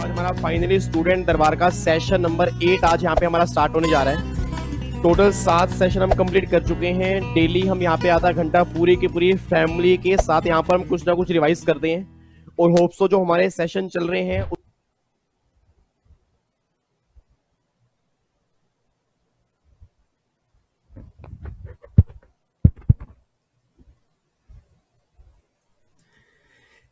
हमारा finally student दरबार का सेशन नंबर 8 आज यहाँ पे हमारा स्टार्ट होने जा रहा है। टोटल 7 सेशन हम कंप्लीट कर चुके हैं। डेली हम यहाँ पे आधा घंटा पूरी की पूरी फैमिली के साथ यहाँ पर हम कुछ ना कुछ रिवाइज करते हैं और होप्सो जो हमारे सेशन चल रहे हैं।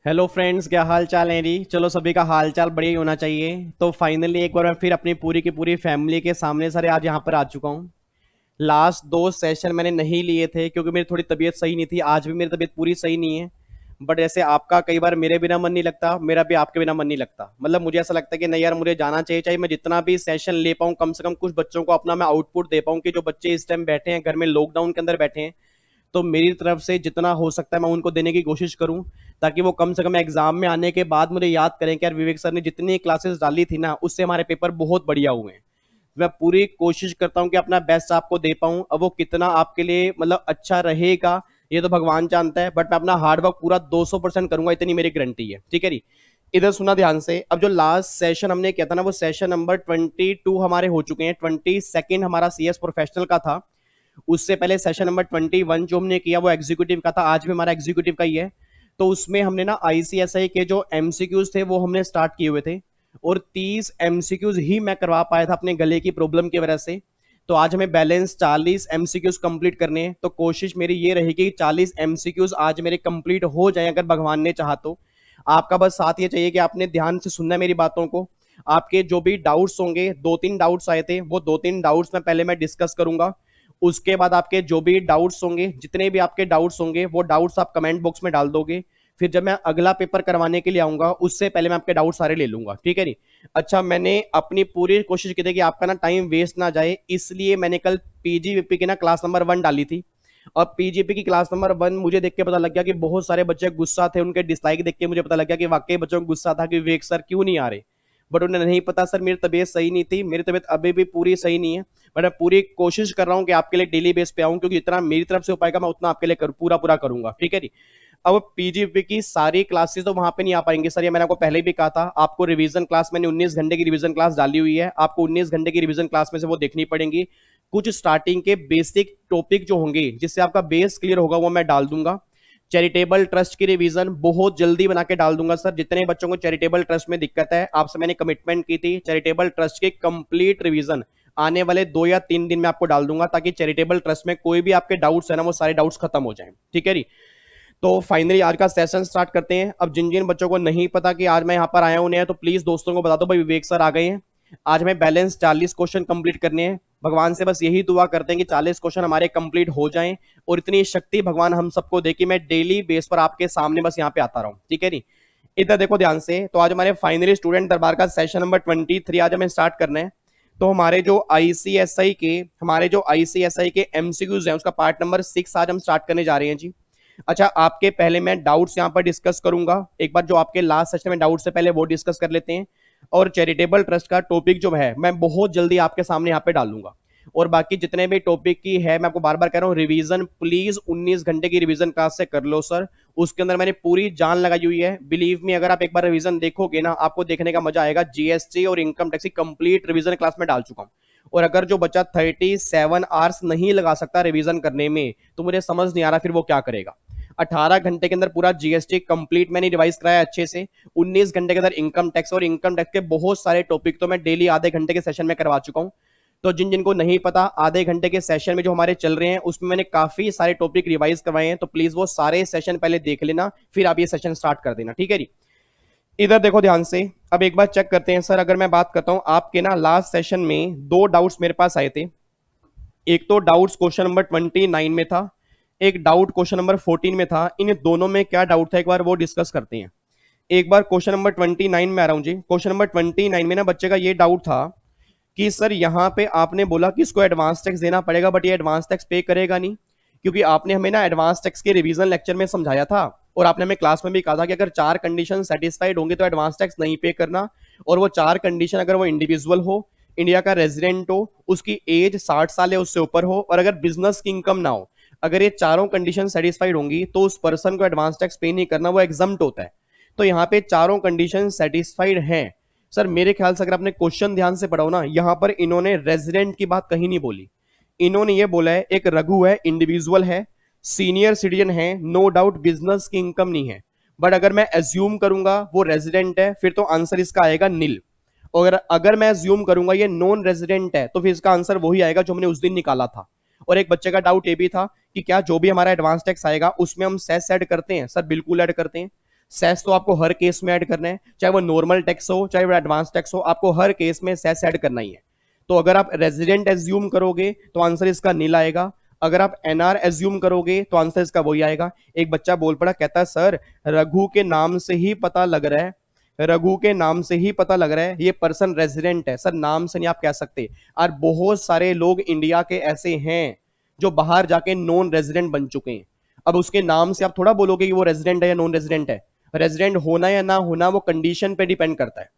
हेलो फ्रेंड्स, क्या हाल चाल है जी। चलो सभी का हाल चाल बढ़िया ही होना चाहिए। तो फाइनली एक बार मैं फिर अपनी पूरी की पूरी फैमिली के सामने सारे आज यहाँ पर आ चुका हूँ। लास्ट 2 सेशन मैंने नहीं लिए थे क्योंकि मेरी थोड़ी तबीयत सही नहीं थी। आज भी मेरी तबीयत पूरी सही नहीं है, बट ऐसे आपका कई बार मेरे बिना मन नहीं लगता, मेरा भी आपके बिना मन नहीं लगता। मतलब मुझे ऐसा लगता है कि नहीं यार, मुझे जाना चाहिए, चाहे मैं जितना भी सेशन ले पाऊँ, कम से कम कुछ बच्चों को अपना मैं आउटपुट दे पाऊँ कि जो बच्चे इस टाइम बैठे हैं घर में, लॉकडाउन के अंदर बैठे हैं, तो मेरी तरफ से जितना हो सकता है मैं उनको देने की कोशिश करूं, ताकि वो कम से कम एग्जाम में आने के बाद मुझे याद करें कि यार विवेक सर ने जितनी क्लासेस डाली थी ना, उससे हमारे पेपर बहुत बढ़िया हुए हैं। मैं पूरी कोशिश करता हूं कि अपना बेस्ट आपको दे पाऊं। अब वो कितना आपके लिए मतलब अच्छा रहेगा ये तो भगवान जानता है, बट मैं अपना हार्डवर्क पूरा 200% करूंगा, इतनी मेरी गारंटी है। ठीक है जी, इधर सुना ध्यान से। अब जो लास्ट सेशन हमने किया था ना, वो सेशन नंबर 22 हमारे हो चुके हैं। 22 हमारा CS प्रोफेशनल का था। उससे पहले सेशन नंबर 21 जो हमने किया वो एग्जीक्यूटिव का था। आज भी हमारा एग्जीक्यूटिव का ही है। तो उसमें हमने ना ICSI के जो MCQs थे वो हमने स्टार्ट किए हुए थे, और 30 MCQs ही मैं करवा पाया था अपने गले की प्रॉब्लम की वजह से। तो आज हमें बैलेंस 40 MCQs कंप्लीट करने हैं। तो कोशिश मेरी ये रहेगी कि 40 MCQs आज मेरे कंप्लीट हो जाए, अगर भगवान ने चाहा तो। आपका बस साथ ये चाहिए कि आपने ध्यान से सुनना है मेरी बातों को। आपके जो भी डाउट्स होंगे, 2-3 डाउट्स आए थे, वो 2-3 डाउट्स में पहले मैं डिस्कस करूंगा। उसके बाद आपके जो भी डाउट्स होंगे, जितने भी आपके डाउट्स होंगे, वो डाउट्स आप कमेंट बॉक्स में डाल दोगे। फिर जब मैं अगला पेपर करवाने के लिए आऊंगा, उससे पहले मैं आपके डाउट सारे ले लूंगा। ठीक है नी। अच्छा, मैंने अपनी पूरी कोशिश की थी कि आपका ना टाइम वेस्ट ना जाए, इसलिए मैंने कल PGVP की ना क्लास नंबर 1 डाली थी। और PGP की क्लास नंबर 1 मुझे देख के पता लग गया कि बहुत सारे बच्चे गुस्सा थे। उनके डिसलाइक देख के मुझे पता लग गया कि वाकई बच्चों को गुस्सा था कि विवेक सर क्यों नहीं आ रहे। बट उन्हें नहीं पता सर मेरी तबीयत सही नहीं थी। मेरी तबीयत अभी भी पूरी सही नहीं है, बट मैं पूरी कोशिश कर रहा हूं कि आपके लिए डेली बेस पे आऊं, क्योंकि जितना मेरी तरफ से हो पाएगा मैं उतना आपके लिए पूरा करूंगा। ठीक है जी। अब PGP की सारी क्लासेस तो वहां पे नहीं आ पाएंगे सर, ये मैंने आपको पहले भी कहा था। आपको रिवीजन क्लास मैंने 19 घंटे की रिवीजन क्लास डाली हुई है। आपको 19 घंटे की रिवीजन क्लास में से वो देखनी पड़ेंगी। कुछ स्टार्टिंग के बेसिक टॉपिक जो होंगे, जिससे आपका बेस क्लियर होगा, वो मैं डाल दूंगा। चैरिटेबल ट्रस्ट की रिवीजन बहुत जल्दी बना के डाल दूंगा सर। जितने बच्चों को चैरिटेबल ट्रस्ट में दिक्कत है, आपसे मैंने कमिटमेंट की थी, चैरिटेबल ट्रस्ट की कंप्लीट रिवीजन आने वाले 2 या 3 दिन में आपको डाल दूंगा, ताकि चैरिटेबल ट्रस्ट में कोई भी आपके डाउट्स है ना, वो सारे डाउट्स खत्म हो जाएं। ठीक है जी। तो फाइनली आज का सेशन स्टार्ट करते हैं। अब जिन जिन बच्चों को नहीं पता कि आज मैं यहाँ पर आया हूं, तो प्लीज दोस्तों को बता दो भाई विवेक सर आ गए हैं। आज हमें बैलेंस 40 क्वेश्चन कंप्लीट करने हैं। भगवान से बस यही दुआ करते हैं कि 40 क्वेश्चन हमारे कंप्लीट हो जाएं, और इतनी शक्ति भगवान हम सबको दे कि मैं डेली बेस पर आपके सामने बस यहाँ पे आता रहूं। ठीक है नी। इधर देखो ध्यान से। तो आज हमारे फाइनली स्टूडेंट दरबार का सेशन नंबर 23 आज हमें स्टार्ट करना है। तो हमारे जो ICSI के MCQs हैं, उसका पार्ट नंबर 6 आज हम स्टार्ट करने जा रहे हैं जी। अच्छा, आपके पहले मैं डाउट्स यहाँ पर डिस्कस करूंगा। एक बार जो आपके लास्ट सेशन में डाउट्स है पहले वो डिस्कस कर लेते हैं, और चैरिटेबल ट्रस्ट का टॉपिक जो है मैं बहुत जल्दी आपके सामने यहाँ पे डालूंगा। और बाकी जितने भी टॉपिक की है, मैं आपको बार बार कह रहा हूँ, रिवीजन प्लीज 19 घंटे की रिवीजन क्लास से कर लो सर। उसके अंदर मैंने पूरी जान लगाई हुई है। बिलीव मी, अगर आप एक बार रिवीजन देखोगे ना, आपको देखने का मजा आएगा। GST और इनकम टैक्स की कंप्लीट रिवीजन क्लास में डाल चुका हूँ। और अगर जो बच्चा 37 आवर्स नहीं लगा सकता रिवीजन करने में, तो मुझे समझ नहीं आ रहा फिर वो क्या करेगा। 18 घंटे के अंदर पूरा GST कंप्लीट मैंने रिवाइज कराया अच्छे से। 19 घंटे के अंदर इनकम टैक्स, और इनकम टैक्स के बहुत सारे टॉपिक तो मैं डेली आधे घंटे के सेशन में करवा चुका हूं। तो जिन जिनको नहीं पता, आधे घंटे के सेशन में जो हमारे चल रहे हैं, उसमें मैंने काफी सारे टॉपिक रिवाइज करवाए हैं। तो प्लीज वो सारे सेशन पहले देख लेना, फिर आप ये सेशन स्टार्ट कर देना। ठीक है जी। इधर देखो ध्यान से। अब एक बार चेक करते हैं सर। अगर मैं बात करता हूं आपके ना, लास्ट सेशन में 2 डाउट्स मेरे पास आए थे। एक तो डाउट्स क्वेश्चन नंबर 29 में था, एक डाउट क्वेश्चन नंबर 14 में था। इन दोनों में क्या डाउट था एक बार वो डिस्कस करते हैं। एक बार क्वेश्चन नंबर 29 में आ रहा हूं जी। क्वेश्चन नंबर 29 में ना बच्चे का ये डाउट था कि सर यहाँ पे आपने बोला कि इसको एडवांस टैक्स देना पड़ेगा, बट ये एडवांस टैक्स पे करेगा नहीं, क्योंकि आपने हमें ना एडवांस टैक्स के रिवीजन लेक्चर में समझाया था, और आपने हमें क्लास में भी कहा था कि अगर 4 कंडीशन सेटिस्फाइड होंगे तो एडवांस टैक्स नहीं पे करना। और वो 4 कंडीशन, अगर वो इंडिविजुअल हो, इंडिया का रेजिडेंट हो, उसकी एज 60 साल या उससे ऊपर हो, और अगर बिजनेस की इनकम ना हो, अगर ये चारों कंडीशन सेटिस्फाइड होंगी तो उस पर्सन को एडवांस टैक्स पे नहीं करना, वो एग्जम्प्ट होता है। तो यहाँ पे चारों कंडीशन सेटिस्फाइड हैं। सर मेरे ख्याल से अगर आपने क्वेश्चन ध्यान से पढ़ा हो ना, यहां पर इन्होंने रेजिडेंट की बात कहीं नहीं बोली। इन्होंने ये बोला है एक रघु है, इंडिविजुअल है, सीनियर सिटीजन है, नो डाउट बिजनेस की इनकम नहीं है, बट अगर मैं एज्यूम करूंगा वो रेजिडेंट है, फिर तो आंसर इसका आएगा नील। और अगर मैं एज्यूम करूंगा ये नॉन रेजिडेंट है, तो फिर इसका आंसर वही आएगा जो हमने उस दिन निकाला था। और एक बच्चे का डाउट ये भी था कि क्या जो भी हमारा एडवांस टैक्स आएगा उसमें हम सेस ऐड करते हैं? सर बिल्कुल ऐड करते हैं। सेस तो आपको हर केस में ऐड करना है, चाहे वो नॉर्मल टैक्स हो चाहे वो एडवांस टैक्स हो, आपको हर केस में सेस ऐड करना ही है। तो अगर आप रेजिडेंट एज्यूम करोगे तो आंसर इसका नील आएगा, अगर आप एनआर एज्यूम करोगे तो आंसर इसका वही आएगा। एक बच्चा बोल पड़ा, कहता सर रघु के नाम से ही पता लग रहा है, रघु के नाम से ही पता लग रहा है ये पर्सन रेजिडेंट है। सर नाम से नहीं आप कह सकते, और बहुत सारे लोग इंडिया के ऐसे हैं जो बाहर जाके नॉन रेजिडेंट बन चुके हैं। अब उसके नाम से आप थोड़ा बोलोगे कि वो रेजिडेंट है या नॉन रेजिडेंट है। रेजिडेंट होना या ना होना वो कंडीशन पे डिपेंड करता है।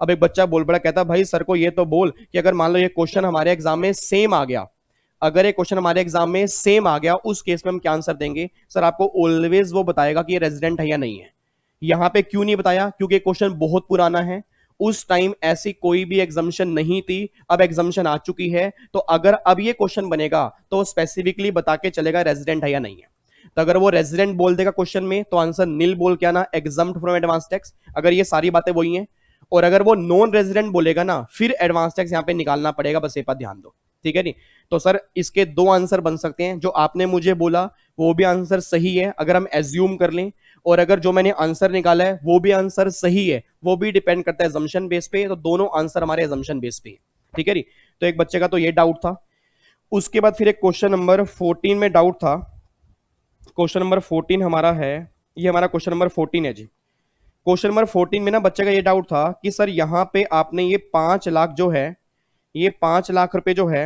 अब एक बच्चा बोल पड़ा, कहता भाई सर को ये तो बोल कि अगर मान लो ये क्वेश्चन हमारे एग्जाम में सेम आ गया, अगर ये क्वेश्चन हमारे एग्जाम में सेम आ गया उस केस में हम क्या आंसर देंगे? सर आपको ऑलवेज वो बताएगा कि ये रेजिडेंट है या नहीं है। यहां पे क्यों नहीं बताया? क्योंकि क्वेश्चन बहुत पुराना है, उस टाइम ऐसी कोई भी एग्जामिशन नहीं थी, अब एग्जामिशन आ चुकी है, तो अगर अब ये क्वेश्चन बनेगा तो स्पेसिफिकली बता के चलेगा रेजिडेंट है या नहीं है। तो अगर वो रेजिडेंट बोल देगा क्वेश्चन में तो आंसर नील बोल के आना, एग्जम्प्ट फ्रॉम एडवांस टैक्स, अगर ये सारी बातें वही हैं। और अगर वो नॉन रेजिडेंट बोलेगा ना, फिर एडवांस टैक्स यहां पे निकालना पड़ेगा, बस ये बात ध्यान दो, ठीक है नहीं? तो सर इसके 2 आंसर बन सकते हैं, जो आपने मुझे बोला वो भी आंसर सही है अगर हम एज्यूम कर लें, और अगर जो मैंने आंसर निकाला है वो भी आंसर सही है, वो भी डिपेंड करता है अजम्पशन बेस पे, तो दोनों आंसर हमारे अजम्पशन बेस पे, ठीक है नहीं? तो एक बच्चे का तो ये डाउट था। उसके बाद फिर एक क्वेश्चन नंबर 14 में डाउट था। क्वेश्चन नंबर 14 हमारा है, ये हमारा क्वेश्चन नंबर 14 है जी। क्वेश्चन नंबर 14 में ना बच्चे का ये डाउट था कि सर यहां पे आपने ये 5 लाख जो है, ये 5 लाख रुपए जो है,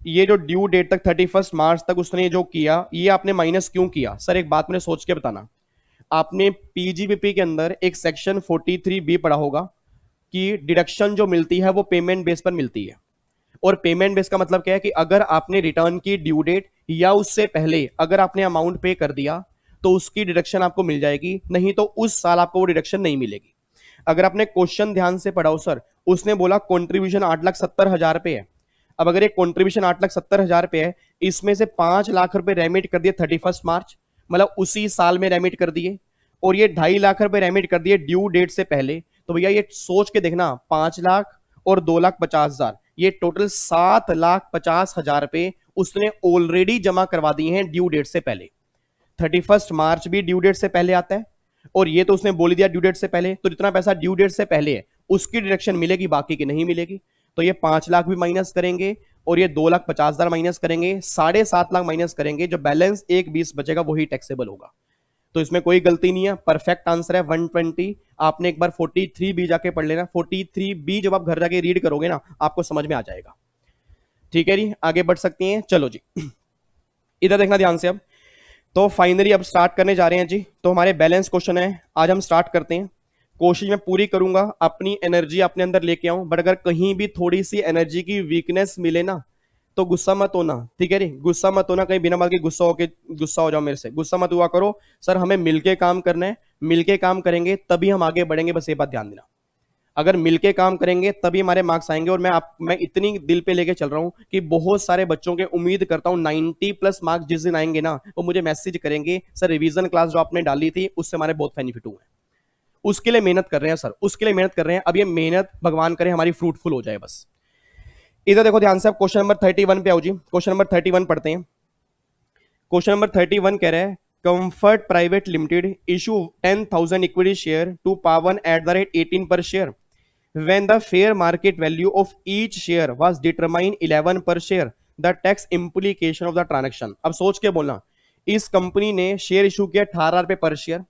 ये जो ड्यू डेट तक 31 मार्च तक उसने जो किया, ये आपने माइनस क्यों किया? सर एक बात मैंने सोच के बताना। आपने पीजीबीपी के अंदर एक सेक्शन 43B पढ़ा होगा कि डिडक्शन जो मिलती है वो पेमेंट बेस पर मिलती है। और पेमेंट बेस का मतलब क्या है कि अगर आपने रिटर्न की ड्यू डेट या उससे पहले अगर आपने अमाउंट पे कर दिया तो उसकी डिडक्शन आपको मिल जाएगी, नहीं तो उस साल आपको वो डिडक्शन नहीं मिलेगी। अगर आपने क्वेश्चन ध्यान से पढ़ा हो सर, उसने बोला कॉन्ट्रीब्यूशन 8,70,000 रुपए है। अब अगर ये कॉन्ट्रीब्यूशन 8,70,000 रुपए है, इसमें से 5 लाख रुपए रेमिट कर दिए 31 मार्च, मतलब उसी साल में रेमिट कर दिए, और ये 2.5 लाख रुपए रेमिट कर दिए ड्यू डेट से पहले, तो भैया ये सोच के देखना 5 लाख और 2,50,000, ये टोटल 7,50,000 रुपए उसने ऑलरेडी जमा करवा दिए हैं ड्यू डेट से पहले। 31 मार्च भी ड्यू डेट से पहले आता है, और ये तो उसने बोल दिया ड्यू डेट से पहले, तो जितना पैसा ड्यू डेट से पहले है उसकी डिडक्शन मिलेगी, बाकी की नहीं मिलेगी। तो ये 5 लाख भी माइनस करेंगे और ये 2,50,000 माइनस करेंगे, 7.5 लाख माइनस करेंगे, जो बैलेंस 1,20 बचेगा वही टैक्सेबल होगा। तो इसमें कोई गलती नहीं है, परफेक्ट आंसर है 120। आपने एक बार 43B जाके पढ़ लेना, 43B जब आप घर जाके रीड करोगे ना आपको समझ में आ जाएगा, ठीक है जी? आगे बढ़ सकती हैं, चलो जी इधर देखना ध्यान से। अब तो फाइनली अब स्टार्ट करने जा रहे हैं जी। तो हमारे बैलेंस क्वेश्चन है, आज हम स्टार्ट करते हैं। कोशिश मैं पूरी करूंगा अपनी एनर्जी अपने अंदर लेके आऊं, बट अगर कहीं भी थोड़ी सी एनर्जी की वीकनेस मिले ना तो गुस्सा मत होना, ठीक है रे? गुस्सा मत होना, कहीं बिना बात के गुस्सा हो जाओ मेरे से, गुस्सा मत हुआ करो। सर हमें मिलके काम करना है, मिलके काम करेंगे तभी हम आगे बढ़ेंगे, बस ये बात ध्यान देना। अगर मिलके काम करेंगे तभी हमारे मार्क्स आएंगे। और मैं इतनी दिल पे लेके चल रहा हूं कि बहुत सारे बच्चों के उम्मीद करता हूं 90+ मार्क्स जिस दिन आएंगे ना वो मुझे मैसेज करेंगे, सर रिवीजन क्लास जो आपने डाली थी उससे हमारे बहुत बेनिफिट हुए। उसके लिए मेहनत कर रहे हैं सर, उसके लिए मेहनत कर रहे हैं। अब ये मेहनत भगवान करे हमारी फ्रूटफुल हो जाए बस। इधर देखो ध्यान से, अब क्वेश्चन नंबर 31 पे आओ जी। क्वेश्चन नंबर 31 पढ़ते हैं। क्वेश्चन नंबर 31 कह रहा है comfort private limited issue 10,000 equity share to Pawan at the rate 18 per share when the fair market value of each share was determined 11 per share, the tax implication of the transaction। अब सोच के बोलना, इस company ने share issue किया 18 रुपए पर share,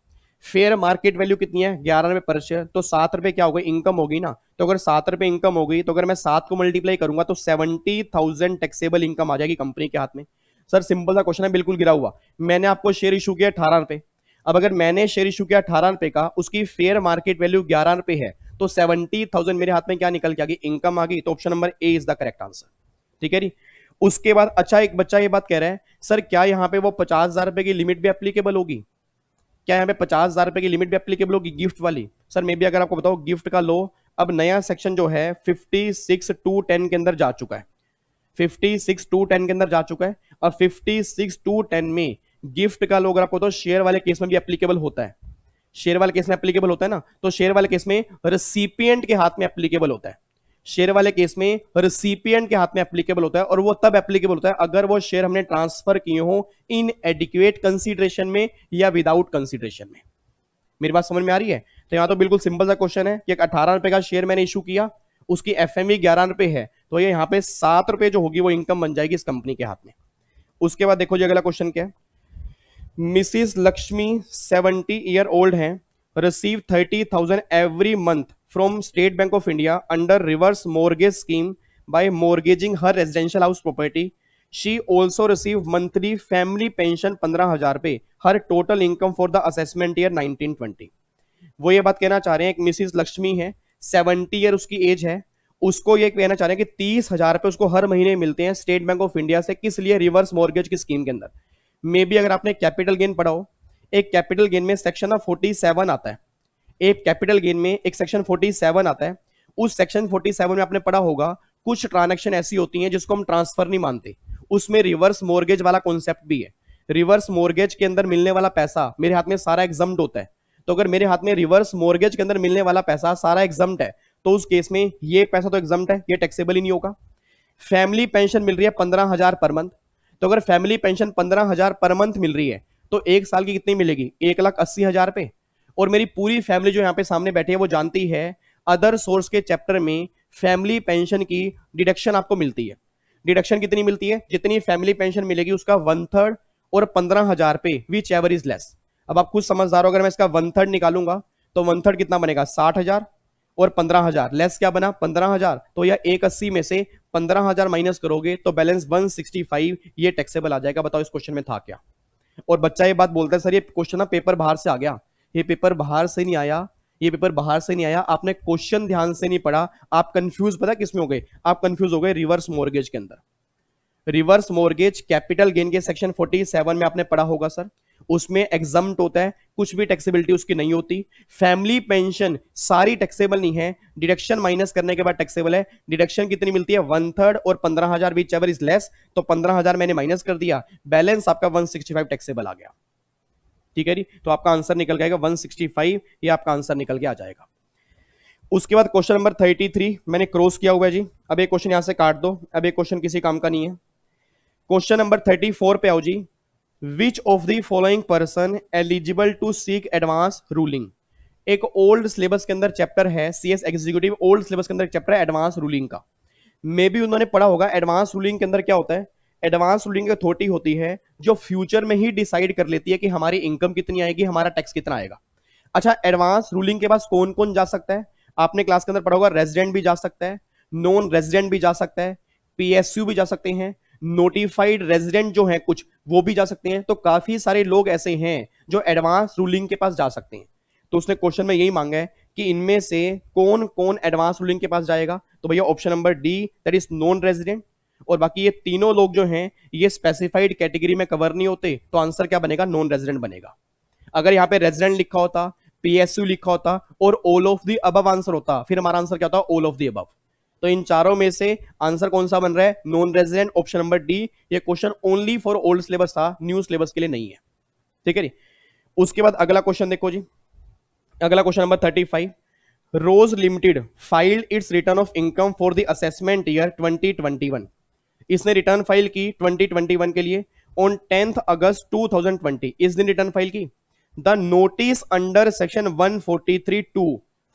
fair market value कितनी है, 11 रुपए पर शेयर, तो 7 रुपए क्या हो गई, इनकम होगी ना। तो अगर 7 रुपए इनकम हो गई, तो अगर मैं 7 को मल्टीप्लाई करूंगा तो 70,000 टैक्सेबल इनकम आ जाएगी कंपनी के हाथ में। सर सिंपल सा क्वेश्चन है, बिल्कुल गिरा हुआ। मैंने आपको शेयर इशू किया 18 रुपए, अब अगर मैंने शेयर इशू किया 18 रुपए का, उसकी फेयर मार्केट वैल्यू 11 रुपए है, तो 70,000 मेरे हाथ में क्या निकल के आ गई, इनकम आ गई। तो option number A is the correct answer. ठीक है जी। उसके बाद अच्छा, एक बच्चा ये बात कह रहा है, सर क्या यहाँ पे वो 50,000 रुपए की लिमिट भी एप्लीकेबल होगी, क्या यहाँ पे 50,000 रुपए की लिमिट भी एप्लीकेबल होगी गिफ्ट वाली। सर मे भी अगर आपको बताओ, गिफ्ट का लो अब नया सेक्शन जो है 56(2)(10) के अंदर जा चुका है, 56(2)(10) के अंदर जा चुका है। और 56(2)(10) में गिफ्ट का लो अगर आपको तो शेयर वाले केस में भी एप्लीकेबल होता है, शेयर वाले केस में एप्लीकेबल होता है ना। तो शेयर वाले केस में रिसिपिएंट के हाथ में एप्लीकेबल होता है, शेयर वाले केस में रिसिपिएंट के हाथ में एप्लीकेबल होता है, और वो तब एप्लीकेबल होता है अगर वो शेयर हमने ट्रांसफर किए हो इन एडिक्वेट कंसीडरेशन में या विदाउट कंसीडरेशन में। मेरी बात समझ में आ रही है। तो यहां तो बिल्कुल सिंपल सा क्वेश्चन है कि 18 रुपए का शेयर मैंने इशू किया, उसकी एफएमवी 11 रुपए है, तो ये यहां पे 7 रुपए जो होगी वो इनकम बन जाएगी इस कंपनी के हाथ में। उसके बाद देखो जी अगला क्वेश्चन क्या है। मिसिस लक्ष्मी 70 ईयर ओल्ड हैं, receive 30,000 every month from State Bank of India under reverse mortgage scheme by mortgaging her residential house property. She also receive monthly family pension 15,000 रुपए, her total income for the assessment year 1920। वो ये बात कहना चाह रहे हैं, एक Mrs Lakshmi है, 70 ईयर उसकी एज है, उसको ये कहना चाह रहे हैं कि 30,000 रुपए उसको हर महीने मिलते हैं स्टेट बैंक ऑफ इंडिया से, किस लिए, रिवर्स मॉर्गेज की स्कीम के अंदर। मे बी अगर आपने कैपिटल गेन पढ़ा हो, एक कैपिटल गेन में सेक्शन 47 आता है, एक कैपिटल गेन में एक सेक्शन 47 आता है। उस सेक्शन 47 में आपने पढ़ा होगा कुछ ट्रांजैक्शन ऐसी होती हैं जिसको हम ट्रांसफर नहीं मानते, उसमें रिवर्स मॉर्गेज वाला कॉन्सेप्ट भी है। रिवर्स मॉर्गेज के अंदर मिलने वाला पैसा मेरे हाथ में सारा एग्जम्प्ट होता है, तो अगर मेरे हाथ में रिवर्स मॉर्गेज के अंदर मिलने वाला पैसा सारा एग्जम्प्ट है, तो उस केस में ये पैसा तो एग्जम्प्ट है, ये टैक्सेबल ही नहीं होगा। फैमिली पेंशन मिल रही है 15,000 पर मंथ, तो अगर फैमिली पेंशन 15,000 पर मंथ मिल रही है तो एक साल की कितनी मिलेगी, 1,80,000 रुपए। और मेरी पूरी फैमिली जो यहाँ पे सामने बैठी है वो जानती है अदर सोर्स के चैप्टर में फैमिली पेंशन की डिडक्शन आपको मिलती है। डिडक्शन कितनी मिलती है, जितनी फैमिली पेंशन मिलेगी उसका 1/3 और 15,000 पे विच एवर इज लेस। अब आप खुद समझदार हो, अगर मैं इसका 1/3 निकालूंगा तो 1/3 कितना बनेगा, 60,000 और 15,000 लेस क्या बना, 15,000। तो यह 180 में से 15,000 माइनस करोगे तो बैलेंस 165, ये टैक्सेबल आ जाएगा। बताओ इस क्वेश्चन में था क्या। और बच्चा ये बात बोलता है, सर ये क्वेश्चन ना पेपर बाहर से आ गया, ये पेपर बाहर से नहीं आया, ये पेपर बाहर से नहीं आया, आपने क्वेश्चन ध्यान से नहीं पढ़ा, आप कंफ्यूज, पता किसमें हो गए, आप कंफ्यूज हो गए रिवर्स मॉर्गेज के अंदर। रिवर्स मॉर्गेज कैपिटल गेन के सेक्शन 47 में आपने पढ़ा होगा सर, उसमें एग्जम्प्ट होता है, कुछ भी टैक्सेबिलिटी उसकी नहीं होती। फैमिली पेंशन सारी टैक्सेबल नहीं है, डिडक्शन माइनस करने के बाद टैक्सेबल है। डिडक्शन कितनी मिलती है, 1/3 और 15,000 विच एवर इज लेस, तो 15,000 मैंने माइनस कर दिया, बैलेंस आपका 165 टैक्सेबल आ गया। ठीक है जी, तो आपका आंसर निकल जाएगा 165, ये आपका आंसर निकल के आ जाएगा। उसके बाद क्वेश्चन नंबर 33 मैंने क्रॉस किया हुआ है जी, अब एक क्वेश्चन यहां से काट दो, अब एक क्वेश्चन किसी काम का नहीं है। क्वेश्चन नंबर 34 पे आओ जी। Which of the following person eligible to seek advance ruling. एक ओल्ड सिलेबस के अंदर चैप्टर है, सीएस एग्जीक्यूटिव ओल्ड सिलेबस के अंदर चैप्टर है एडवांस रूलिंग का। मे भी उन्होंने पढ़ा होगा एडवांस रूलिंग के अंदर क्या होता है। एडवांस रूलिंग अथॉरिटी होती है जो फ्यूचर में ही डिसाइड कर लेती है कि हमारी इनकम कितनी आएगी, हमारा टैक्स कितना आएगा। अच्छा, एडवांस रूलिंग के पास कौन कौन जा सकता है, आपने क्लास के अंदर पढ़ा होगा, रेजिडेंट भी जा सकता है, नॉन रेजिडेंट भी जा सकता है, पीएसयू भी जा सकते हैं, नोटिफाइड रेजिडेंट जो है कुछ वो भी जा सकते हैं। तो काफी सारे लोग ऐसे हैं जो एडवांस रूलिंग के पास जा सकते हैं। तो उसने क्वेश्चन में यही मांगा है कि इनमें से कौन कौन एडवांस रूलिंग के पास जाएगा, तो भैया option number D that is non resident. और बाकी ये तीनों लोग जो हैं ये स्पेसिफाइड कैटेगरी में कवर नहीं होते, तो आंसर क्या बनेगा, नॉन रेजिडेंट बनेगा। अगर यहाँ पे रेजिडेंट लिखा होता, पीएसयू लिखा होता और all of the above answer होता, फिर हमारा आंसर क्या होता, ऑल ऑफ द अबव। तो इन चारों में से आंसर कौन सा बन रहा है, non resident, option number D. ये question only for old syllabus था, न्यू सिलेबस के लिए नहीं है। ठीक है जी। उसके बाद अगला क्वेश्चन देखो जी, अगला question number 35। Rose limited filed its return of income for the assessment year 2021। इसने रिटर्न फाइल की 2021 के लिए ऑन 10 अगस्त 2020, इस दिन रिटर्न फाइल की। The notice under section 143(2)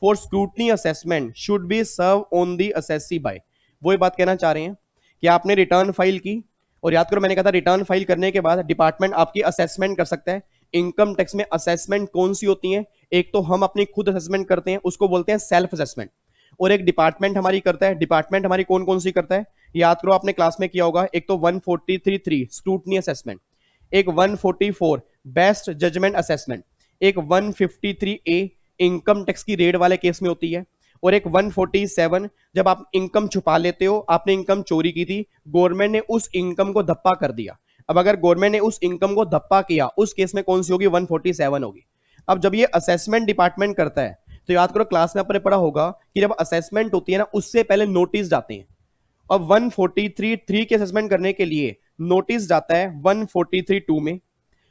for scrutiny assessment should be serve on the assessee by. वो ये बात कहना चाह रहे हैं कि आपने रिटर्न फाइल की, और याद करो मैंने कहा था रिटर्न फाइल करने के बाद डिपार्टमेंट आपकी असेसमेंट कर सकता है, इनकम टैक्स में असेसमेंट कौन सी होती है? एक तो हम अपनी खुद असेसमेंट करते हैं, उसको बोलते हैं सेल्फ असेसमेंट, और एक डिपार्टमेंट हमारी करता है। डिपार्टमेंट हमारी कौन कौन सी करता है? याद करो, आपने क्लास में किया होगा। एक तो 143(3) स्क्रूटनी असेसमेंट, एक 144 बेस्ट जजमेंट असेसमेंट, एक 153A इनकम टैक्स की रेड वाले केस में होती है, और एक 147 जब आप इनकम छुपा लेते हो, आपने इनकम चोरी की थी, गवर्नमेंट ने उस इनकम को धप्पा कर दिया। अब अगर गवर्नमेंट ने उस इनकम को धप्पा किया, उस केस में कौन सी होगी? 147 होगी। अब जब ये असेसमेंट डिपार्टमेंट करता है, तो याद करो क्लास में आपने पढ़ा होगा कि जब असेसमेंट होती है ना, उससे पहले नोटिस जाते हैं। अब 143(3) के असेसमेंट करने के लिए नोटिस जाता है 143(2) में,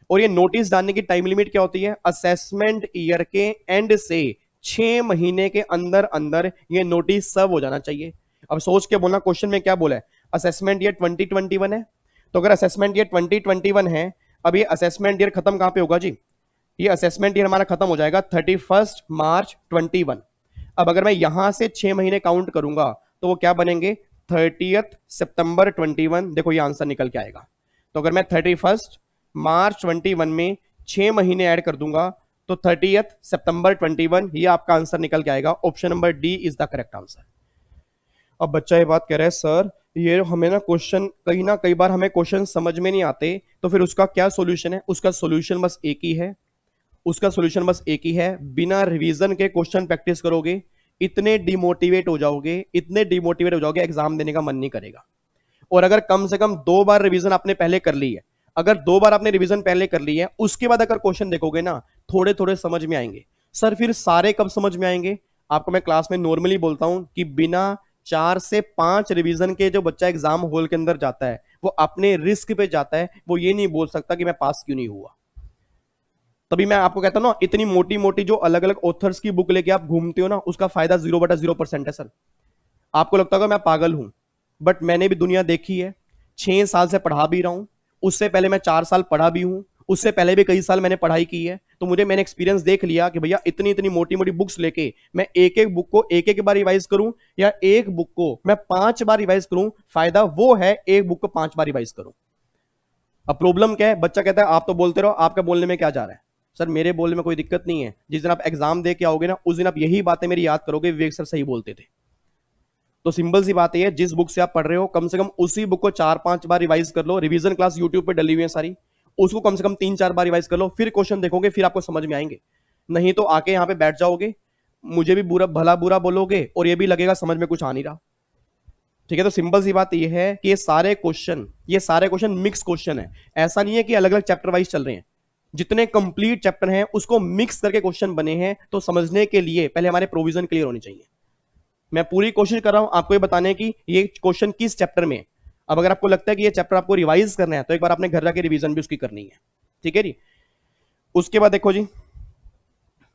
और ये नोटिस जानने की टाइम लिमिट क्या होती है? असेसमेंट ईयर के एंड से 6 महीने के अंदर अंदर ये नोटिस सर्व हो जाना चाहिए। अब सोच के बोलना क्वेश्चन में क्या बोला है? असेसमेंट ईयर 2021 है, तो अगर असेसमेंट ईयर 2021 है, अब ये असेसमेंट ईयर खत्म कहां पे होगा जी? ये असेसमेंट ईयर हमारा खत्म हो जाएगा 31 मार्च 21। अब अगर मैं यहां से 6 महीने काउंट करूंगा तो वो क्या बनेंगे? 30 सितंबर 21। देखो ये आंसर निकल के आएगा। तो अगर मैं 31 मार्च 21 में 6 महीने ऐड कर दूंगा तो 30 सितंबर 21, ये आपका आंसर निकल के आएगा। Option number D is the correct answer. अब बच्चा ये बात कह रहा है, सर ये हमें ना कई बार हमें क्वेश्चन समझ में नहीं आते, तो फिर उसका क्या सॉल्यूशन है? उसका सॉल्यूशन बस एक ही है, उसका सॉल्यूशन बस एक ही है, बिना रिवीजन के क्वेश्चन प्रैक्टिस करोगे, इतने डिमोटिवेट हो जाओगे, इतने डिमोटिवेट हो जाओगे, एग्जाम देने का मन नहीं करेगा। और अगर कम से कम 2 बार रिवीजन आपने पहले कर ली है, अगर 2 बार आपने रिवीजन पहले कर ली है, उसके बाद अगर क्वेश्चन देखोगे ना, थोड़े थोड़े समझ में आएंगे। सर फिर सारे कब समझ में आएंगे? आपको मैं क्लास में नॉर्मली बोलता हूं कि बिना 4 से 5 रिवीजन के जो बच्चा एग्जाम हॉल के अंदर जाता है, वो अपने रिस्क पे जाता है, वो ये नहीं बोल सकता कि मैं पास क्यों नहीं हुआ। तभी मैं आपको कहता हूं ना, इतनी मोटी मोटी जो अलग अलग ऑथर्स की बुक लेके आप घूमते हो ना, उसका फायदा 0/0% है सर। आपको लगता होगा मैं पागल हूं, बट मैंने भी दुनिया देखी है, 6 साल से पढ़ा भी रहा हूं, उससे पहले मैं 4 साल पढ़ा भी हूं, उससे पहले भी कई साल मैंने पढ़ाई की है। तो मैंने एक्सपीरियंस देख लिया कि भैया इतनी इतनी मोटी मोटी बुक्स लेके मैं एक एक बुक को एक एक बार रिवाइज करूं, या एक बुक को मैं 5 बार रिवाइज करूं, फायदा वो है एक बुक को 5 बार रिवाइज करूं। अब प्रॉब्लम क्या है? बच्चा कहता है आप तो बोलते रहो, आपका बोलने में क्या जा रहा है? सर मेरे बोलने में कोई दिक्कत नहीं है, जिस दिन आप एग्जाम दे के आओगे ना, उस दिन आप यही बातें मेरी याद करोगे, विवेक सर सही बोलते थे। तो सिंपल सी बात है, जिस बुक से आप पढ़ रहे हो कम से कम उसी बुक को 4-5 बार रिवाइज कर लो। रिवीजन क्लास यूट्यूब पे डली हुई है सारी, उसको कम से कम 3-4 बार रिवाइज कर लो, फिर क्वेश्चन देखोगे, फिर आपको समझ में आएंगे। नहीं तो आके यहाँ पे बैठ जाओगे, मुझे भी बुरा भला बुरा बोलोगे, और ये भी लगेगा समझ में कुछ आ नहीं रहा। ठीक है, तो सिंपल सी बात ये है कि ये सारे क्वेश्चन मिक्स क्वेश्चन है। ऐसा नहीं है कि अलग अलग चैप्टर वाइज चल रहे हैं, जितने कंप्लीट चैप्टर हैं उसको मिक्स करके क्वेश्चन बने हैं। तो समझने के लिए पहले हमारे प्रोविजन क्लियर होनी चाहिए। मैं पूरी कोशिश कर रहा हूं आपको ये बताने की ये क्वेश्चन किस चैप्टर में। अब अगर आपको लगता है कि ये चैप्टर आपको रिवाइज करना है, तो एक बार आपने घर जाके रिवीजन भी उसकी करनी है। ठीक है जी। उसके बाद देखो जी,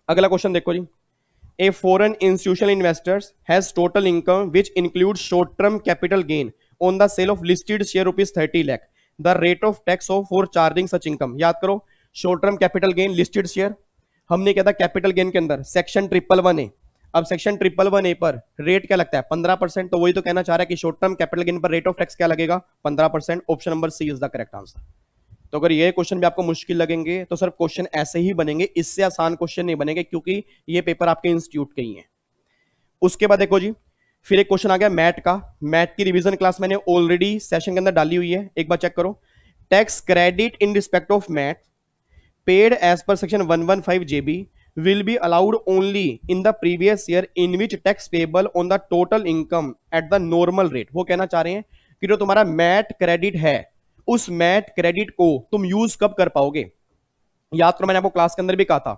अगला क्वेश्चन देखो जी। A foreign institutional investors has total income which includes short-term capital gain on the sale of listed share ₹30 lakh. The rate of tax of for charging such income. याद करो, short term capital gain listed share, हमने क्या था capital gain के अंदर section 111A। अब section 111A पर rate क्या लगता है? 15%। तो वही तो कहना चाह रहा है कि शॉर्ट टर्म कैपिटल गेन पर रेट ऑफ टैक्स क्या लगेगा? 15%। Option number C is the correct answer. तो अगर ये क्वेश्चन भी आपको मुश्किल लगेंगे तो सर क्वेश्चन ऐसे ही बनेंगे, इससे आसान क्वेश्चन नहीं बनेंगे, क्योंकि ये पेपर आपके इंस्टीट्यूट के ही है। उसके बाद देखो जी, फिर एक क्वेश्चन आ गया मैट का। मैट की रिवीजन क्लास मैंने ऑलरेडी सेशन के अंदर डाली हुई है, एक बार चेक करो। Tax credit in respect of MAT paid as per section 115 JB will be allowed only in the previous year in which tax payable on the total income at the normal rate। वो कहना चाह रहे हैं कि जो तुम्हारा mat credit है, उस मैट क्रेडिट को तुम यूज कब कर पाओगे? याद करो, मैंने आपको क्लास के अंदर भी कहा था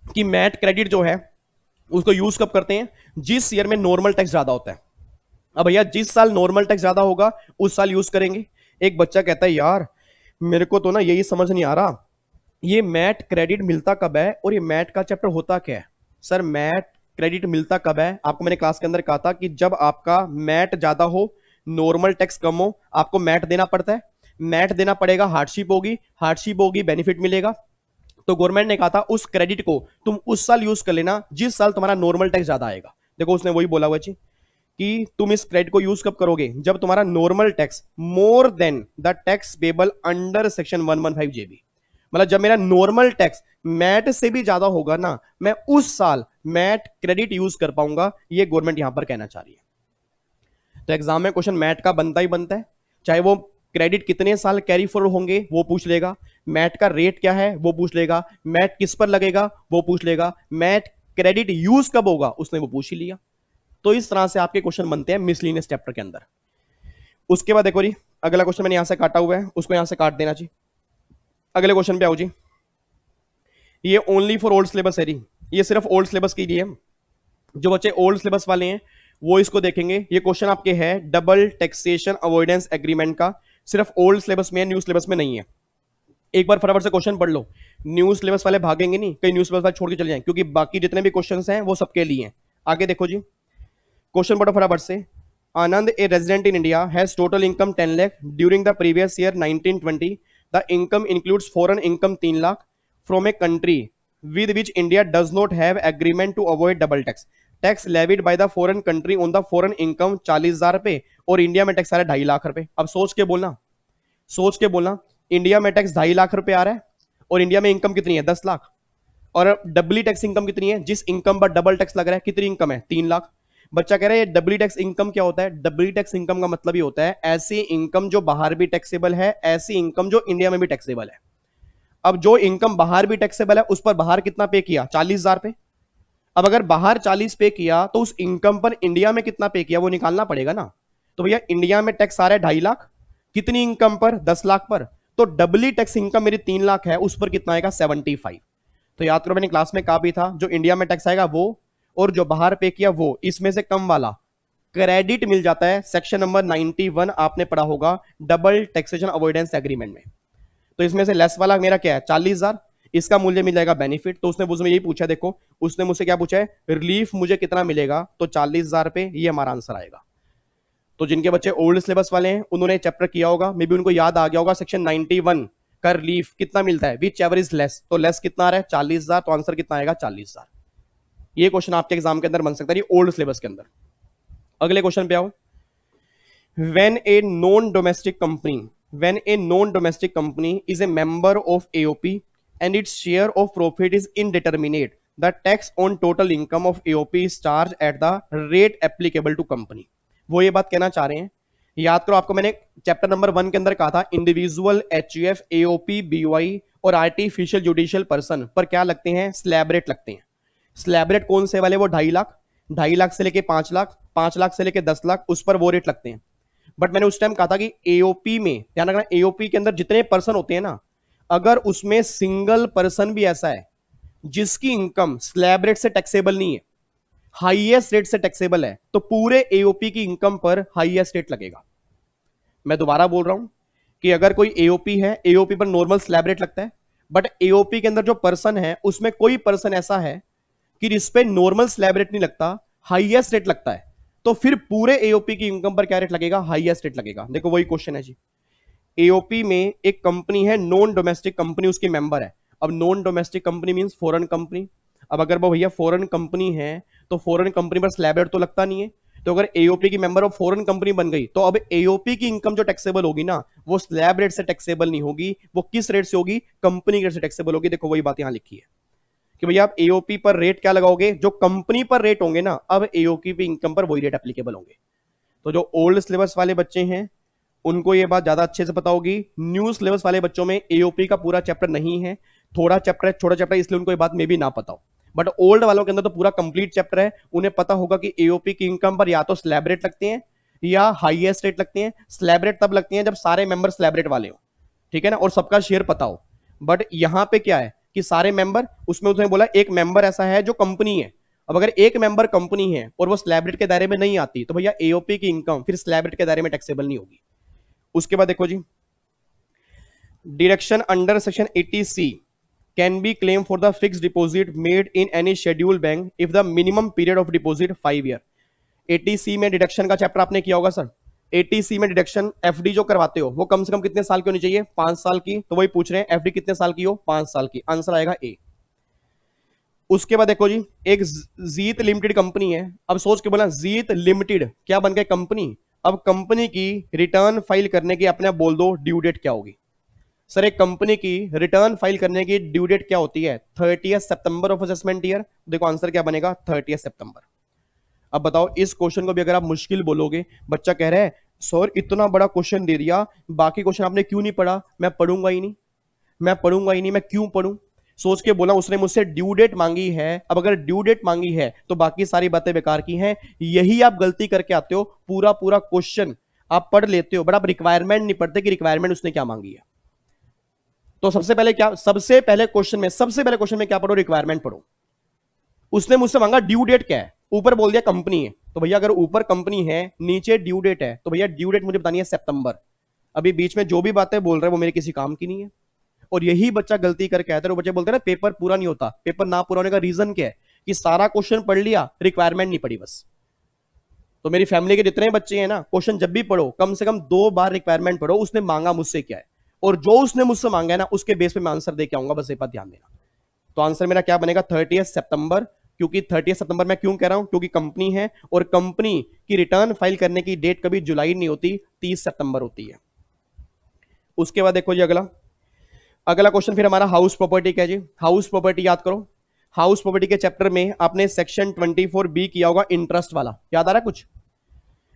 कि मैट क्रेडिट जो है उसको यूज कब करते हैं? जिस ईयर में नॉर्मल टैक्स ज्यादा होता है। अब भैया जिस साल नॉर्मल टैक्स ज्यादा होगा उस साल यूज करेंगे। एक बच्चा कहता है यार मेरे को तो ना यही समझ नहीं आ रहा, ये मैट क्रेडिट मिलता कब है और ये मैट का चैप्टर होता क्या है? सर मैट क्रेडिट मिलता कब है? आपको मैंने क्लास के अंदर कहा था कि जब आपका मैट ज्यादा हो, नॉर्मल टैक्स कम हो, आपको मैट देना पड़ता है। मैट देना पड़ेगा, हार्डशिप होगी, बेनिफिट मिलेगा। तो गवर्नमेंट ने कहा था उस क्रेडिट को तुम उस साल यूज कर लेना जिस साल तुम्हारा नॉर्मल टैक्स ज्यादा आएगा। देखो उसने वही बोला हुआ जी कि तुम इस क्रेडिट को यूज कब करोगे, जब तुम्हारा normal tax more than the tax payable under section 115 जेबी, मतलब जब मेरा नॉर्मल टैक्स मैट से भी ज्यादा होगा ना, मैं उस साल मैट क्रेडिट यूज कर पाऊंगा, ये गवर्नमेंट यहां पर कहना चाह रही है। तो एग्जाम में क्वेश्चन मैट का बनता ही बनता है, चाहे वो क्रेडिट कितने साल कैरी फॉरवर्ड होंगे वो पूछ लेगा, मैट का रेट क्या है वो पूछ लेगा, मैट किस पर लगेगा वो पूछ लेगा, मैट क्रेडिट यूज कब होगा उसने वो पूछ ही लिया। तो इस तरह से आपके क्वेश्चन बनते हैं मिसलिनियस चैप्टर के अंदर। उसके बाद देखो जी, अगला क्वेश्चन मैंने यहां से काटा हुआ है, उसको यहां से काट देना जी। अगले क्वेश्चन पे आओ जी। ये ओनली फॉर ओल्ड सिलेबस है जी, ये सिर्फ ओल्ड सिलेबस के लिए। जो बच्चे ओल्ड सिलेबस वाले हैं वो इसको देखेंगे। ये क्वेश्चन आपके है डबल टैक्सेशन अवॉइडेंस एग्रीमेंट का, सिर्फ ओल्ड सिलेबस में है, न्यू सिलेबस में नहीं है। एक बार फटाफट से क्वेश्चन पढ़ लो, न्यू सिलेबस वाले भागेंगे नहीं, कई न्यू सिलेबस वाले छोड़ के चले जाएंगे, क्योंकि बाकी जितने भी क्वेश्चन हैं वो सबके लिए हैं। आगे देखो जी, क्वेश्चन पढ़ो फटाफट से। Anand, a resident in India, has total income 10 lakh during the previous year 1920। The income includes foreign income 3 lakh from a country with which India does not have agreement to avoid double tax. Tax levied by the foreign country on the foreign income 40,000 रुपए, और India में tax आ रहा है 2.5 लाख रुपए। अब सोच के बोलना, सोच के बोलना, इंडिया में टैक्स 2.5 लाख रुपए आ रहा है और इंडिया में इनकम कितनी है 10 लाख, और डबली टैक्स इनकम कितनी है, जिस इनकम पर डबल टैक्स लग रहा है कितनी इनकम है 3 लाख। बच्चा कह रहा है डबली टैक्स इनकम क्या होता है, डबली टैक्स इनकम का मतलब ही होता है ऐसी इनकम जो बाहर भी टैक्सेबल है, ऐसी इनकम जो इंडिया में भी टैक्सेबल है। अब जो इनकम बाहर भी टैक्सेबल है उस पर बाहर कितना पे किया 40,000 पे। अब अगर बाहर 40 पे किया तो उस इनकम पर इंडिया में कितना पे किया वो निकालना पड़ेगा ना। तो भैया इंडिया में टैक्स आ रहा है 2.5 लाख, कितनी इनकम पर 10 लाख पर, तो डबली टैक्स इनकम मेरी 3 लाख है, उस पर कितना आएगा 75। तो याद करो मैंने क्लास में कहा भी था, जो इंडिया में टैक्स आएगा वो और जो बाहर पे किया वो, इसमें से कम वाला क्रेडिट मिल जाता है। सेक्शन नंबर 91 आपने पढ़ा होगा डबल टैक्सेशन अवॉइडेंस एग्रीमेंट में। तो इसमें से लेस वाला मेरा क्या है 40,000, इसका मूल्य मिल जाएगा बेनिफिट। तो उसने मुझसे यही पूछा, देखो उसने मुझसे क्या पूछा है, रिलीफ मुझे कितना मिलेगा, तो 40,000 पे, ये हमारा आंसर आएगा। तो जिनके बच्चे ओल्ड सिलेबस वाले हैं उन्होंने चैप्टर किया होगा, मे बी उनको याद आ गया होगा सेक्शन 91 का रिलीफ कितना मिलता है, विच एवर इज लेस, तो लेस कितना आ रहा है 40,000, तो आंसर कितना आएगा 40,000। ये क्वेश्चन आपके एग्जाम के अंदर बन सकता है ओल्ड सिलेबस के अंदर। अगले क्वेश्चन पे आओ। When a non domestic company, when a non-domestic company is a member of AOP and its share of profit is indeterminate, the tax on total income of AOP is charged at the rate applicable to company। वो ये बात कहना चाह रहे हैं, याद करो आपको मैंने चैप्टर नंबर 1 के अंदर कहा था इंडिविजुअल HUF AOP BOI और आर्टिफिशियल जुडिशियल पर्सन पर क्या लगते हैं, स्लैब रेट लगते हैं। स्लैब रेट कौन से वाले, वो 2.5 लाख, 2.5 लाख से लेके 5 लाख, 5 लाख से लेके 10 लाख, उस पर वो रेट लगते हैं। बट मैंने उस टाइम कहा था कि एओपी में ध्यान रखना, एओपी के अंदर जितने पर्सन होते हैं ना, अगर उसमें सिंगल पर्सन भी ऐसा है जिसकी इनकम स्लैब रेट से टैक्सेबल नहीं है, हाईएस्ट रेट से टैक्सेबल है, तो पूरे एओपी की इनकम पर हाईएस्ट रेट लगेगा। मैं दोबारा बोल रहा हूं कि अगर कोई एओपी है, एओपी पर नॉर्मल स्लैब रेट लगता है, बट एओपी के अंदर जो पर्सन है उसमें कोई पर्सन ऐसा है कि जिस पे नॉर्मल स्लैब रेट नहीं लगता, हाईएस्ट रेट लगता है, तो फिर पूरे एओपी की इनकम पर क्या रेट लगेगा, हाईएस्ट रेट लगेगा। देखो वही क्वेश्चन है जी, एओपी में एक कंपनी है नॉन डोमेस्टिक कंपनी, उसकी मेंबर है। अब non domestic company means foreign company. अब अगर वो भैया फॉरेन कंपनी है तो फॉरेन कंपनी पर स्लैब रेट तो लगता नहीं है, तो अगर एओपी की मेंबर ऑफ फॉरेन कंपनी बन गई तो अब एओपी की इनकम जो टैक्सेबल होगी ना, वो स्लैब रेट से टैक्सेबल नहीं होगी, वो किस रेट से होगी, कंपनी रेट से टैक्सेबल होगी। देखो वही बात यहां लिखी है कि भैया आप एओपी पर रेट क्या लगाओगे, जो कंपनी पर रेट होंगे ना, अब एओपी पे इनकम पर वही रेट एप्लीकेबल होंगे। तो जो ओल्ड सिलेबस वाले बच्चे हैं उनको ये बात ज्यादा अच्छे से पता होगी। न्यू सिलेबस वाले बच्चों में एओपी का पूरा चैप्टर नहीं है, थोड़ा चैप्टर है, छोटा चैप्टर, इसलिए उनको ये बात में भी ना पता हो। बट ओल्ड वालों के अंदर तो पूरा कंप्लीट चैप्टर है, उन्हें पता होगा कि एओपी की इनकम पर या तो स्लैब रेट लगते हैं या हाईएस्ट रेट लगते हैं। स्लैब रेट तब लगती हैं जब सारे मेंबर स्लैब रेट वाले हो, ठीक है ना, और सबका शेयर पता हो। बट यहां पे क्या है कि सारे मेंबर, उसमें उसने बोला एक मेंबर ऐसा है जो कंपनी है। अब अगर एक मेंबर कंपनी है और वो स्लैब रेट के दायरे में नहीं आती, तो भैया एओपी की इनकम फिर स्लैब रेट के दायरे में टैक्सेबल नहीं होगी। उसके बाद देखो जी, deduction under section 80C can be claim for the fix deposit made in any schedule bank if the minimum period of deposit 5 year. 80C में डिडक्शन का चैप्टर आपने किया होगा सर। 80C में डिडक्शन एफडी जो करवाते हो वो कम से कम कितने साल की होनी चाहिए, 5 साल की। तो वही पूछ रहे हैं एफडी कितने साल की हो, 5 साल की। आंसर आएगा ए। उसके बाद देखो जी, एक जीत लिमिटेड कंपनी है। अब सोच के बोला जीत लिमिटेड क्या बन गया, कंपनी। अब कंपनी की रिटर्न फाइल करने की अपने आप बोल दो ड्यू डेट क्या होगी। सर एक कंपनी की रिटर्न फाइल करने की ड्यू डेट क्या होती है, 30 सितंबर ऑफ असेसमेंट ईयर। देखो आंसर क्या बनेगा, 30 सितंबर। अब बताओ इस क्वेश्चन को भी अगर आप मुश्किल बोलोगे, बच्चा कह रहा है सर इतना बड़ा क्वेश्चन दे दिया, बाकी क्वेश्चन आपने क्यों नहीं पढ़ा। मैं पढ़ूंगा ही नहीं, मैं पढ़ूंगा ही नहीं, मैं क्यों पढ़ूं। सोच के बोला उसने मुझसे ड्यू डेट मांगी है। अब अगर ड्यू डेट मांगी है तो बाकी सारी बातें बेकार की हैं। यही आप गलती करके आते हो, पूरा पूरा क्वेश्चन आप पढ़ लेते हो बट आप रिक्वायरमेंट नहीं पढ़ते कि रिक्वायरमेंट उसने क्या मांगी है। तो सबसे पहले क्या, सबसे पहले क्वेश्चन में क्या पढ़ो, रिक्वायरमेंट पढ़ो। उसने मुझसे मांगा ड्यू डेट क्या है, ऊपर बोल दिया कंपनी है। तो भैया अगर ऊपर कंपनी है नीचे ड्यू डेट है तो भैया ड्यू डेट मुझे बतानी है सितंबर। अभी बीच में जो भी बातें बोल रहे हैं वो मेरे किसी काम की नहीं है। और यही बच्चा गलती करके आता है। वो बच्चे बोलते हैं ना पेपर पूरा नहीं होता। पेपर ना पूरा होने का रीजन क्या है, कि सारा क्वेश्चन पढ़ लिया, रिक्वायरमेंट नहीं पढ़ी बस। तो मेरी फैमिली के जितने बच्चे हैं ना, क्वेश्चन जब भी पढ़ो कम से कम 2 बार रिक्वायरमेंट पढ़ो, उसने मांगा मुझसे क्या है, और जो उसने मुझसे मांगा है ना उसके बेस पे मैं आंसर दे के आऊंगा, बस ये बात ध्यान देना। तो आंसर मेरा क्या बनेगा, 30 सितंबर। क्योंकि 30 सितंबर मैं क्यों कह रहा हूं, क्योंकि कंपनी है और कंपनी की रिटर्न फाइल करने की डेट कभी जुलाई नहीं होती, 30 सितंबर होती है। उसके बाद देखो जी अगला, अगला क्वेश्चन फिर हमारा हाउस प्रॉपर्टी का है जी। हाउस प्रॉपर्टी याद करो। हाउस प्रॉपर्टी के चैप्टर में आपने सेक्शन 24B किया होगा, इंटरेस्ट वाला, याद आ रहा है कुछ।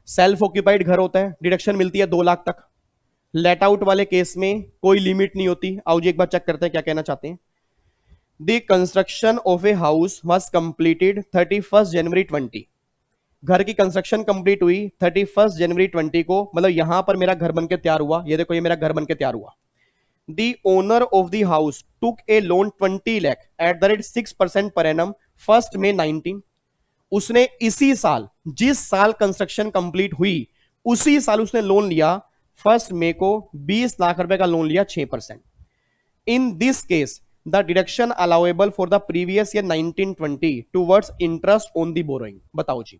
सेल्फ ऑक्यूपाइड घर होता है, डिडक्शन मिलती है 2 लाख तक। लेट आउट वाले केस में कोई लिमिट नहीं होती। आओ जी एक बार चेक करते हैं क्या कहना चाहते हैं। The construction of a house was completed 31 January 20। घर की कंस्ट्रक्शन कंप्लीट हुई 31 जनवरी 20 को, मतलब यहां पर मेरा घर बनके तैयार हुआ। ये देखो ये मेरा घर बनके तैयार हुआ। The owner of the house took a loan 20 lakh at the rate 6% per annum 1 May 19। उसने इसी साल, जिस साल कंस्ट्रक्शन कंप्लीट हुई उसी साल उसने लोन लिया, 1 मई को 20 लाख रुपए का लोन लिया 6%। In this case the deduction allowable for the previous year 1920 towards interest on the borrowing. बताओ जी।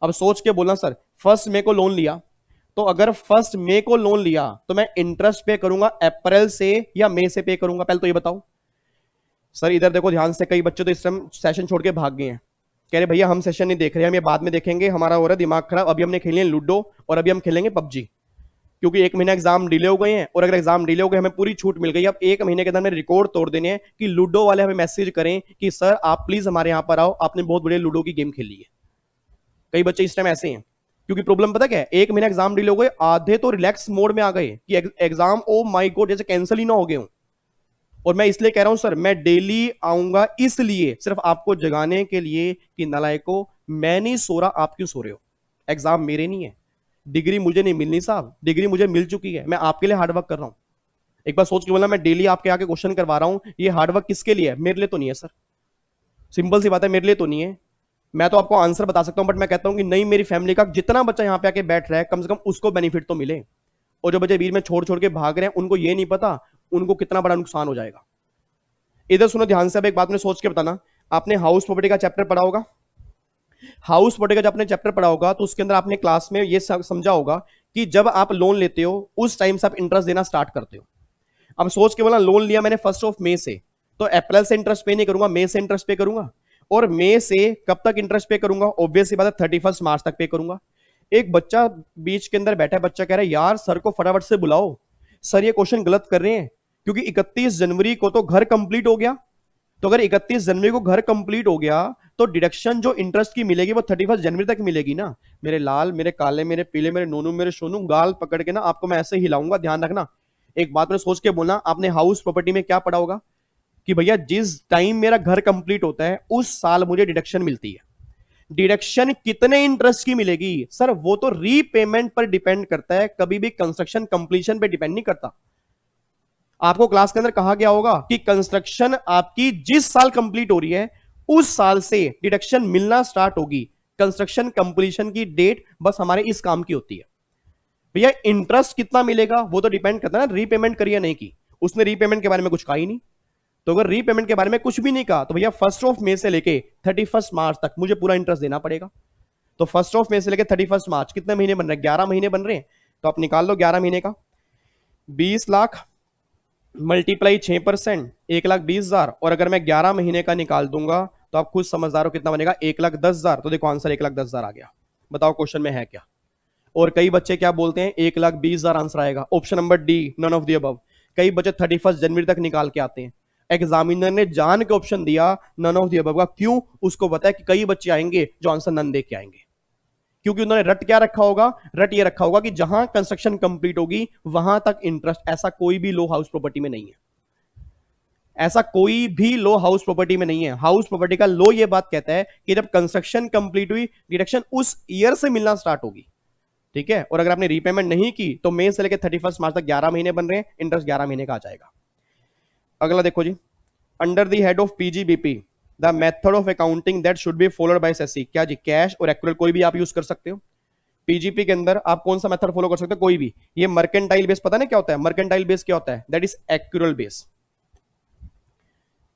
अब सोच के बोलना सर 1 मई को लोन लिया, तो अगर 1 मई को लोन लिया तो मैं इंटरेस्ट पे करूंगा अप्रैल से या मई से पे करूंगा, पहले तो ये बताओ। सर इधर देखो ध्यान से, कई बच्चे तो इस टाइम सेशन छोड़ के भाग गए हैं, कह रहे भैया हम सेशन नहीं देख रहे, हम ये बाद में देखेंगे, हमारा हो रहा है दिमाग खराब, अभी हमने खेली है लूडो और अभी हम खेलेंगे पबजी। क्योंकि 1 महीना एग्जाम डिले हो गए हैं, और अगर एग्जाम डिले हो गए हमें पूरी छूट मिल गई। अब 1 महीने के अंदर में रिकॉर्ड तोड़ देने हैं कि लूडो वाले हमें मैसेज करें कि सर आप प्लीज हमारे यहां पर आओ, आपने बहुत बढ़िया लूडो की गेम खेली है। कई बच्चे इस टाइम ऐसे हैं। क्योंकि प्रॉब्लम पता क्या है, 1 महीना एग्जाम डिले हो गए, आधे तो रिलैक्स मोड में आ गए कि एग्जाम ओ माय गॉड जैसे कैंसिल ही ना हो गए हो। और मैं इसलिए कह रहा हूं सर मैं डेली आऊंगा, इसलिए सिर्फ आपको जगाने के लिए कि नालायको मैं नहीं सो रहा, आप क्यों सो रहे हो। एग्जाम मेरे नहीं है, डिग्री मुझे नहीं मिलनी साहब, डिग्री मुझे मिल चुकी है, मैं आपके लिए हार्डवर्क कर रहा हूं। एक बार सोच के बोलना, मैं डेली आपके आके क्वेश्चन करवा रहा हूं, ये हार्डवर्क किसके लिए है, मेरे लिए तो नहीं है सर। सिंपल सी बात है, मेरे लिए तो नहीं है। मैं तो आपको आंसर बता सकता हूं बट मैं कहता हूं कि नहीं, मेरी फैमिली का जितना बच्चा यहां पे आके बैठ रहा है कम से कम उसको बेनिफिट तो मिले। और जो बच्चे बीच में छोड़ छोड़ के भाग रहे हैं उनको ये नहीं पता उनको कितना बड़ा नुकसान हो जाएगा। इधर सुनो ध्यान से, अब एक बात में सोच के बताना, आपने हाउस प्रॉपर्टी का चैप्टर पढ़ा होगा। हाउस प्रॉपर्टी का जब आपने चैप्टर पढ़ा होगा तो उसके अंदर आपने क्लास में ये समझा होगा कि जब आप लोन लेते हो उस टाइम से आप इंटरेस्ट देना स्टार्ट करते हो। अब सोच के बोला लोन लिया मैंने 1 मई से, तो अप्रैल से इंटरेस्ट पे नहीं करूंगा, मई से इंटरेस्ट पे करूंगा। और मई से कब तक इंटरेस्ट पे करूंगा, ऑब्वियस बात है 31 मार्च तक पे करूंगा। एक बच्चा बीच के अंदर बैठा है, बच्चा कह रहा है यार सर को फटाफट से बुलाओ, सर ये क्वेश्चन गलत कर रहे हैं, क्योंकि 31 जनवरी को तो घर कंप्लीट हो गया। तो अगर 31 जनवरी को घर कंप्लीट हो गया तो डिडक्शन जो इंटरेस्ट की मिलेगी वो 31 जनवरी तक मिलेगी ना। मेरे लाल, मेरे काले, मेरे पीले, मेरे नोनू, मेरे सोनू, गाल पकड़ के ना आपको मैं ऐसे हिलाऊंगा, ध्यान रखना। एक बात में सोच के बोलना, आपने हाउस प्रॉपर्टी में क्या पढ़ा होगा कि भैया जिस टाइम मेरा घर कंप्लीट होता है उस साल मुझे डिडक्शन मिलती है। डिडक्शन कितने इंटरेस्ट की मिलेगी सर, वो तो रीपेमेंट पर डिपेंड करता है, कभी भी कंस्ट्रक्शन कंप्लीशन पे डिपेंड नहीं करता। आपको क्लास के अंदर कहा गया होगा कि कंस्ट्रक्शन आपकी जिस साल कंप्लीट हो रही है उस साल से डिडक्शन मिलना स्टार्ट होगी। कंस्ट्रक्शन कंप्लीशन की डेट बस हमारे इस काम की होती है। भैया इंटरेस्ट कितना मिलेगा वो तो डिपेंड करता है ना रीपेमेंट करिए नहीं की। उसने रीपेमेंट के बारे में कुछ कहा ही नहीं, तो अगर रीपेमेंट के बारे में कुछ भी नहीं कहा तो भैया 1 मई से लेके 31 मार्च तक मुझे पूरा इंटरेस्ट देना पड़ेगा। तो 1 मई से लेके 31 मार्च कितने महीने बन रहे हैं, 11 महीने बन रहे हैं। तो आप निकाल लो 11 महीने का 20 लाख मल्टीप्लाई 6%, 1,20,000, और अगर मैं 11 महीने का निकाल दूंगा तो आप खुद समझदार हो कितना बनेगा, 1,10,000। तो देखो आंसर 1,10,000 आ गया। बताओ क्वेश्चन में है क्या। और कई बच्चे क्या बोलते हैं, 1,20,000 आंसर आएगा, option number D, none of the above. कई बच्चे 31 जनवरी तक निकाल के आते हैं। एग्जामिनर ने जान के ऑप्शन दिया नन ऑफ द अबव का, क्यों, उसको पता है कि कई बच्चे आएंगे जो आंसर नन दे के आएंगे। क्योंकि उन्होंने रट क्या रखा होगा, रट ये रखा होगा कि जहां कंस्ट्रक्शन कंप्लीट होगी वहां तक इंटरेस्ट। ऐसा कोई भी लो हाउस प्रॉपर्टी में नहीं है, ऐसा कोई भी लो हाउस प्रॉपर्टी में नहीं है। हाउस प्रॉपर्टी का लो ये बात कहता है कि जब कंस्ट्रक्शन कंप्लीट हुई, डिडक्शन उस ईयर से मिलना स्टार्ट होगी, ठीक है। और अगर आपने रीपेमेंट नहीं की तो मई से लेकर 31 मार्च तक 11 महीने बन रहे हैं, इंटरेस्ट 11 महीने का आ जाएगा। अगला देखो जी, under the head of PGBP the method of accounting that should be followed by assessee. क्या जी, कैश और एक्यूरेल कोई भी आप यूज कर सकते हो। पीजीपी के अंदर आप कौन सा मेथड फॉलो कर सकते हो, कोई भी। ये मर्केंटाइल बेस, पता ना क्या होता है मर्केंटाइल बेस, क्या होता है, दैट इज एक्यूरेल बेस।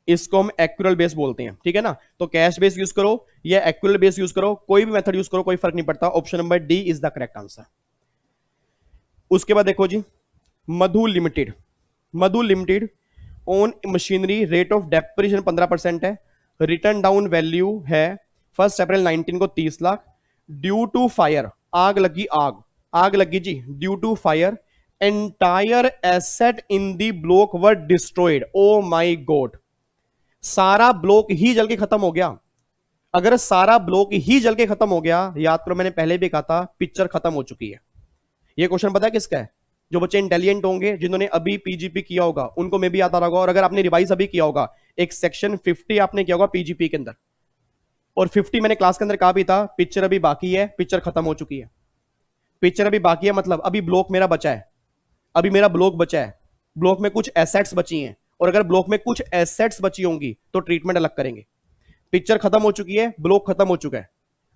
इसको हम एक्यूरेल बेस बोलते हैं, ठीक है ना। तो कैश बेस यूज करो या एक्यूरेल बेस यूज करो, कोई भी मेथड यूज करो, कोई फर्क नहीं पड़ता। Option number D is the correct answer. उसके बाद देखो जी, Madhu Limited, Madhu Limited own machinery, rate of depreciation 15% है, रिटर्न डाउन वैल्यू है 1 अप्रैल 19 को 30 लाख। ड्यू टू फायर, आग लगी, आग लगी जी, due to fire entire asset in the block were destroyed. Oh my God, सारा ब्लॉक ही जल के खत्म हो गया। अगर सारा ब्लॉक ही जल के खत्म हो गया, याद करो मैंने पहले भी कहा था पिक्चर खत्म हो चुकी है। ये क्वेश्चन पता है किसका है, जो बच्चे इंटेलिजेंट होंगे, जिन्होंने अभी पीजीपी किया होगा, उनको में भी आता होगा। और अगर आपने रिवाइज अभी किया होगा, एक सेक्शन 50 आपने किया होगा पीजीपी के अंदर, और 50 मैंने क्लास के अंदर कहा भी था पिक्चर अभी बाकी है, पिक्चर खत्म हो चुकी है। पिक्चर अभी बाकी है मतलब अभी ब्लॉक मेरा बचा है, अभी मेरा ब्लॉक बचा है, ब्लॉक में कुछ एसेट्स बची हैं, और अगर ब्लॉक में कुछ एसेट्स बची होंगी तो ट्रीटमेंट अलग करेंगे। पिक्चर खत्म हो चुकी है, ब्लॉक खत्म हो चुका है,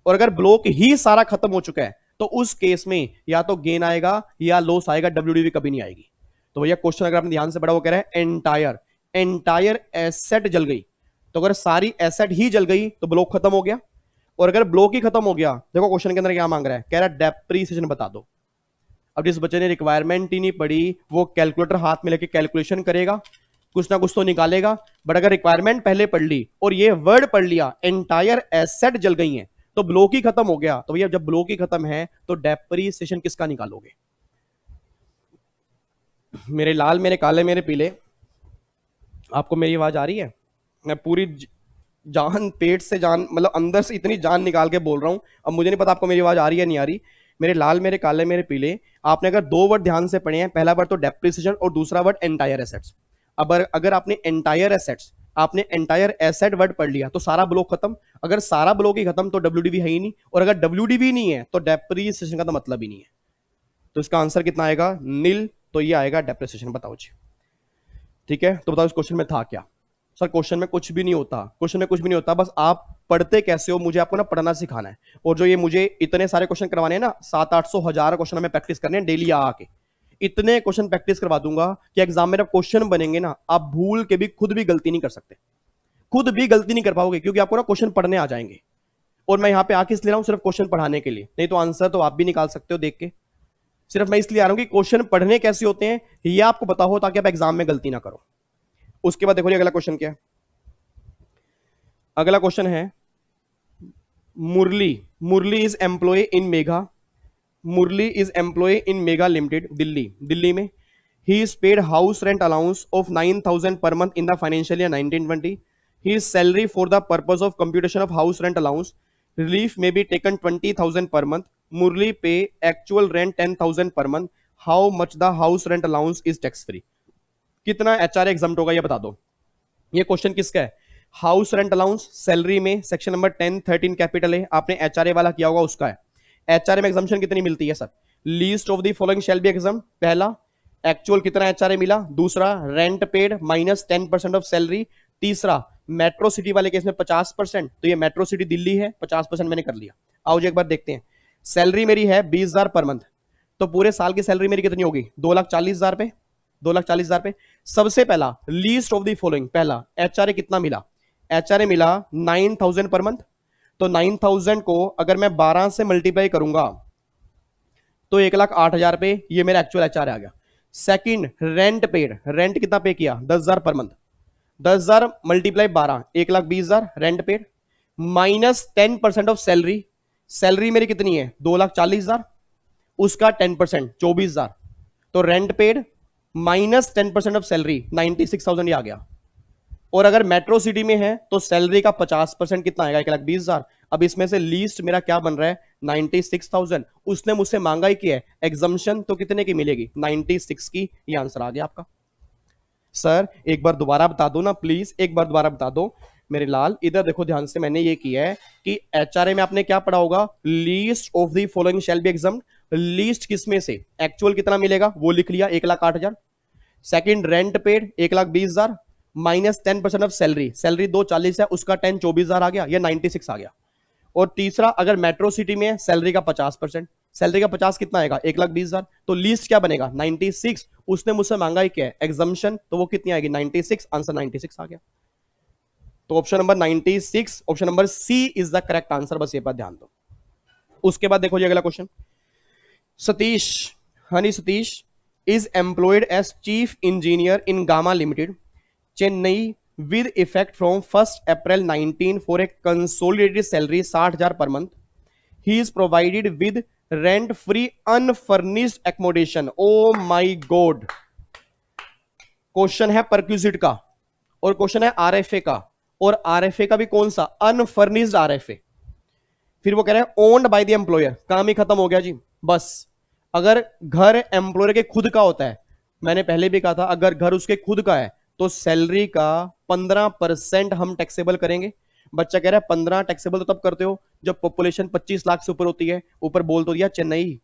और अगर ब्लॉक ही सारा खत्म हो चुका है तो उस केस में या तो गेन आएगा या लॉस आएगा, डब्ल्यूडीवी कभी नहीं आएगी। तो भैया क्वेश्चन अगर आपने ध्यान से पढ़ा, वो कह रहा है एंटायर, एंटायर एसेट जल गई। तो अगर सारी एसेट ही जल गई तो ब्लॉक खत्म हो गया, और अगर ब्लॉक ही खत्म हो गया, देखो क्वेश्चन के अंदर क्या मांग रहा है, कह रहा है डेप्रीसिएशन बता दो। अब जिस बच्चे ने रिक्वायरमेंट ही नहीं पढ़ी, वो कैलकुलेटर हाथ में लेके कैलकुलेशन करेगा, कुछ ना कुछ तो निकालेगा। बट अगर रिक्वायरमेंट पहले पढ़ ली और ये वर्ड पढ़ लिया एंटायर एसेट जल गई है तो ब्लॉक ही खत्म हो गया, तो भैया जब ब्लॉक ही खत्म है तो डेप्रीसिएशन किसका निकालोगे। मेरे लाल, मेरे काले, मेरे पीले, आपको मेरी आवाज आ रही है। मैं पूरी जान, पेट से जान, मतलब अंदर से इतनी जान निकाल के बोल रहा हूं। अब मुझे नहीं पता आपको मेरी आवाज आ रही है नहीं आ रही। मेरे लाल, मेरे काले, मेरे पीले, आपने अगर दो वर्ड ध्यान से पढ़े हैं, पहला वर्ड तो डेप्रिसिएशन और दूसरा वर्ड एंटायर एसेट्स। अब अगर आपने एंटायर एसेट्स, आपने एंटायर एसेट वर्ड पढ़ लिया तो सारा ब्लॉक खत्म। अगर सारा ब्लॉक ही खत्म तो डब्ल्यूडीवी है ही नहीं, और अगर डब्ल्यूडीवी नहीं है तो डेप्रिसिएशन का तो मतलब ही नहीं है। तो इसका आंसर कितना आएगा, नील। तो ये आएगा डेप्रिसिएशन। बताओ जी, ठीक है। तो बताओ इस क्वेश्चन में था क्या। सर क्वेश्चन में कुछ भी नहीं होता, क्वेश्चन में कुछ भी नहीं होता, बस आप पढ़ते कैसे हो, मुझे आपको ना पढ़ना सिखाना है। और जो ये मुझे इतने सारे क्वेश्चन करवाने हैं ना, 700-800 क्वेश्चन हमें प्रैक्टिस करने हैं डेली आके, इतने क्वेश्चन प्रैक्टिस करवा दूंगा कि एग्जाम में जब क्वेश्चन बनेंगे ना, आप भूल के भी खुद भी गलती नहीं कर सकते, खुद भी गलती नहीं कर पाओगे, क्योंकि आपको ना क्वेश्चन पढ़ने आ जाएंगे। और मैं यहाँ पे आके इसलिए रहा हूँ सिर्फ क्वेश्चन पढ़ाने के लिए, नहीं तो आंसर तो आप भी निकाल सकते हो देख के। सिर्फ मैं इसलिए आ रहा हूँ कि क्वेश्चन पढ़ने कैसे होते हैं ये आपको पता हो, ताकि आप एग्जाम में गलती ना करो। उसके बाद देखो अगला क्वेश्चन क्या है। अगला क्वेश्चन है, Murali, Murali is employ in Mega, Murali is employ in Mega Limited Delhi, Delhi में। He is paid house rent allowance of 9,000 per month in the financial year 1920। He salary for the purpose of computation of house rent allowance relief may be taken 20,000 per month. Murali pay actual rent 10,000 per month. How much the house rent allowance is tax free. कितना HRA exempt होगा ये बता दो। ये question किसका है, house rent allowance salary में section number 10-13 capital है, आपने एचआरए वाला किया होगा उसका है। एचआरए में एग्जाम्पशन कितनी मिलती है sir, least of the following shall be exam. पहला, एक्चुअल कितना एचआरए मिला। दूसरा, rent paid minus 10% of salary. तीसरा, मेट्रो सिटी वाले केस में 50%, तो ये मेट्रो सिटी दिल्ली है, 50% मैंने कर लिया। आओ जी एक बार देखते हैं। सैलरी मेरी है 20,000 पर मंथ, तो पूरे साल की सैलरी मेरी कितनी होगी, 2,40,000 पे, 2,40,000 पे। सबसे पहला लीस्ट ऑफ द फॉलोइंग, पहला एचआरए कितना मिला, एचआरए मिला 9,000 पर मंथ। तो 9,000 को अगर मैं 12 से मल्टीप्लाई करूंगा तो 1,08,000 पे ये मेरा एक्चुअल एचआरए आ गया। सेकंड रेंट पेड, रेंट कितना पे किया 10,000 per month, 10,000 multiply 12, 1,20,000 rent paid, minus 10% of salary, salary मेरी कितनी है 2,40,000, उसका 10% 24,000, तो rent paid minus 10% of salary 96,000 ये आ गया। और अगर मेट्रो सिटी में है तो सैलरी का 50% कितना आएगा 1,20,000। अब इसमें से लीस्ट मेरा क्या बन रहा है 96,000, उसने मुझसे मांगा ही किया है, एग्जम्पशन तो कितने की मिलेगी 96 की, ये आंसर आ गया आपका। सर एक बार दोबारा बता दो ना प्लीज, एक बार दोबारा बता दो मेरे लाल, इधर देखो ध्यान से, मैंने ये किया है कि एचआरए में आपने क्या पढ़ा होगा, least of the following shall be examined, least किसमें से, एक्चुअल कितना मिलेगा वो लिख लिया 1,08,000, second rent paid 1,20,000 minus 10% of salary, salary 240 है उसका 10 24,000 आ गया, ये 96 आ गया। और तीसरा अगर मेट्रो सिटी में है सैलरी का 50%, सैलरी का 50 कितना आएगा 1,20,000, तो लीस्ट क्या बनेगा 96, उसने मुझसे मांगा ही क्या है एग्जम्पशन, तो वो कितनी आएगी 96, आंसर 96 आ गया। तो option number 96, option number C is the correct answer, बस ये पर ध्यान दो। उसके बाद देखो जी अगला question, Satish, Honey Satish is employed as chief engineer in Gamma Limited, Chennai with effect from 1st April 19 for a consolidated salary 60,000 per month. He is provided with rent free unfurnished accommodation. Oh my god, question है perquisite का और question है RFA का, और RFA का भी कौन सा अनफर्निश्ड आरएफए, फिर वो कह रहे हैं ओन्ड बाय द एम्प्लॉयर, काम ही खत्म हो गया जी बस। अगर घर एम्प्लॉयर के खुद का होता है, मैंने पहले भी कहा था अगर घर उसके खुद का है तो सैलरी का 15% हम टैक्सेबल करेंगे। बच्चा कह रहा है 15 टैक्सेबल तो तब करते हो जब पॉपुलेशन 25 लाख से ऊपर होती है, ऊपर बोल तो दिया चेन्नई,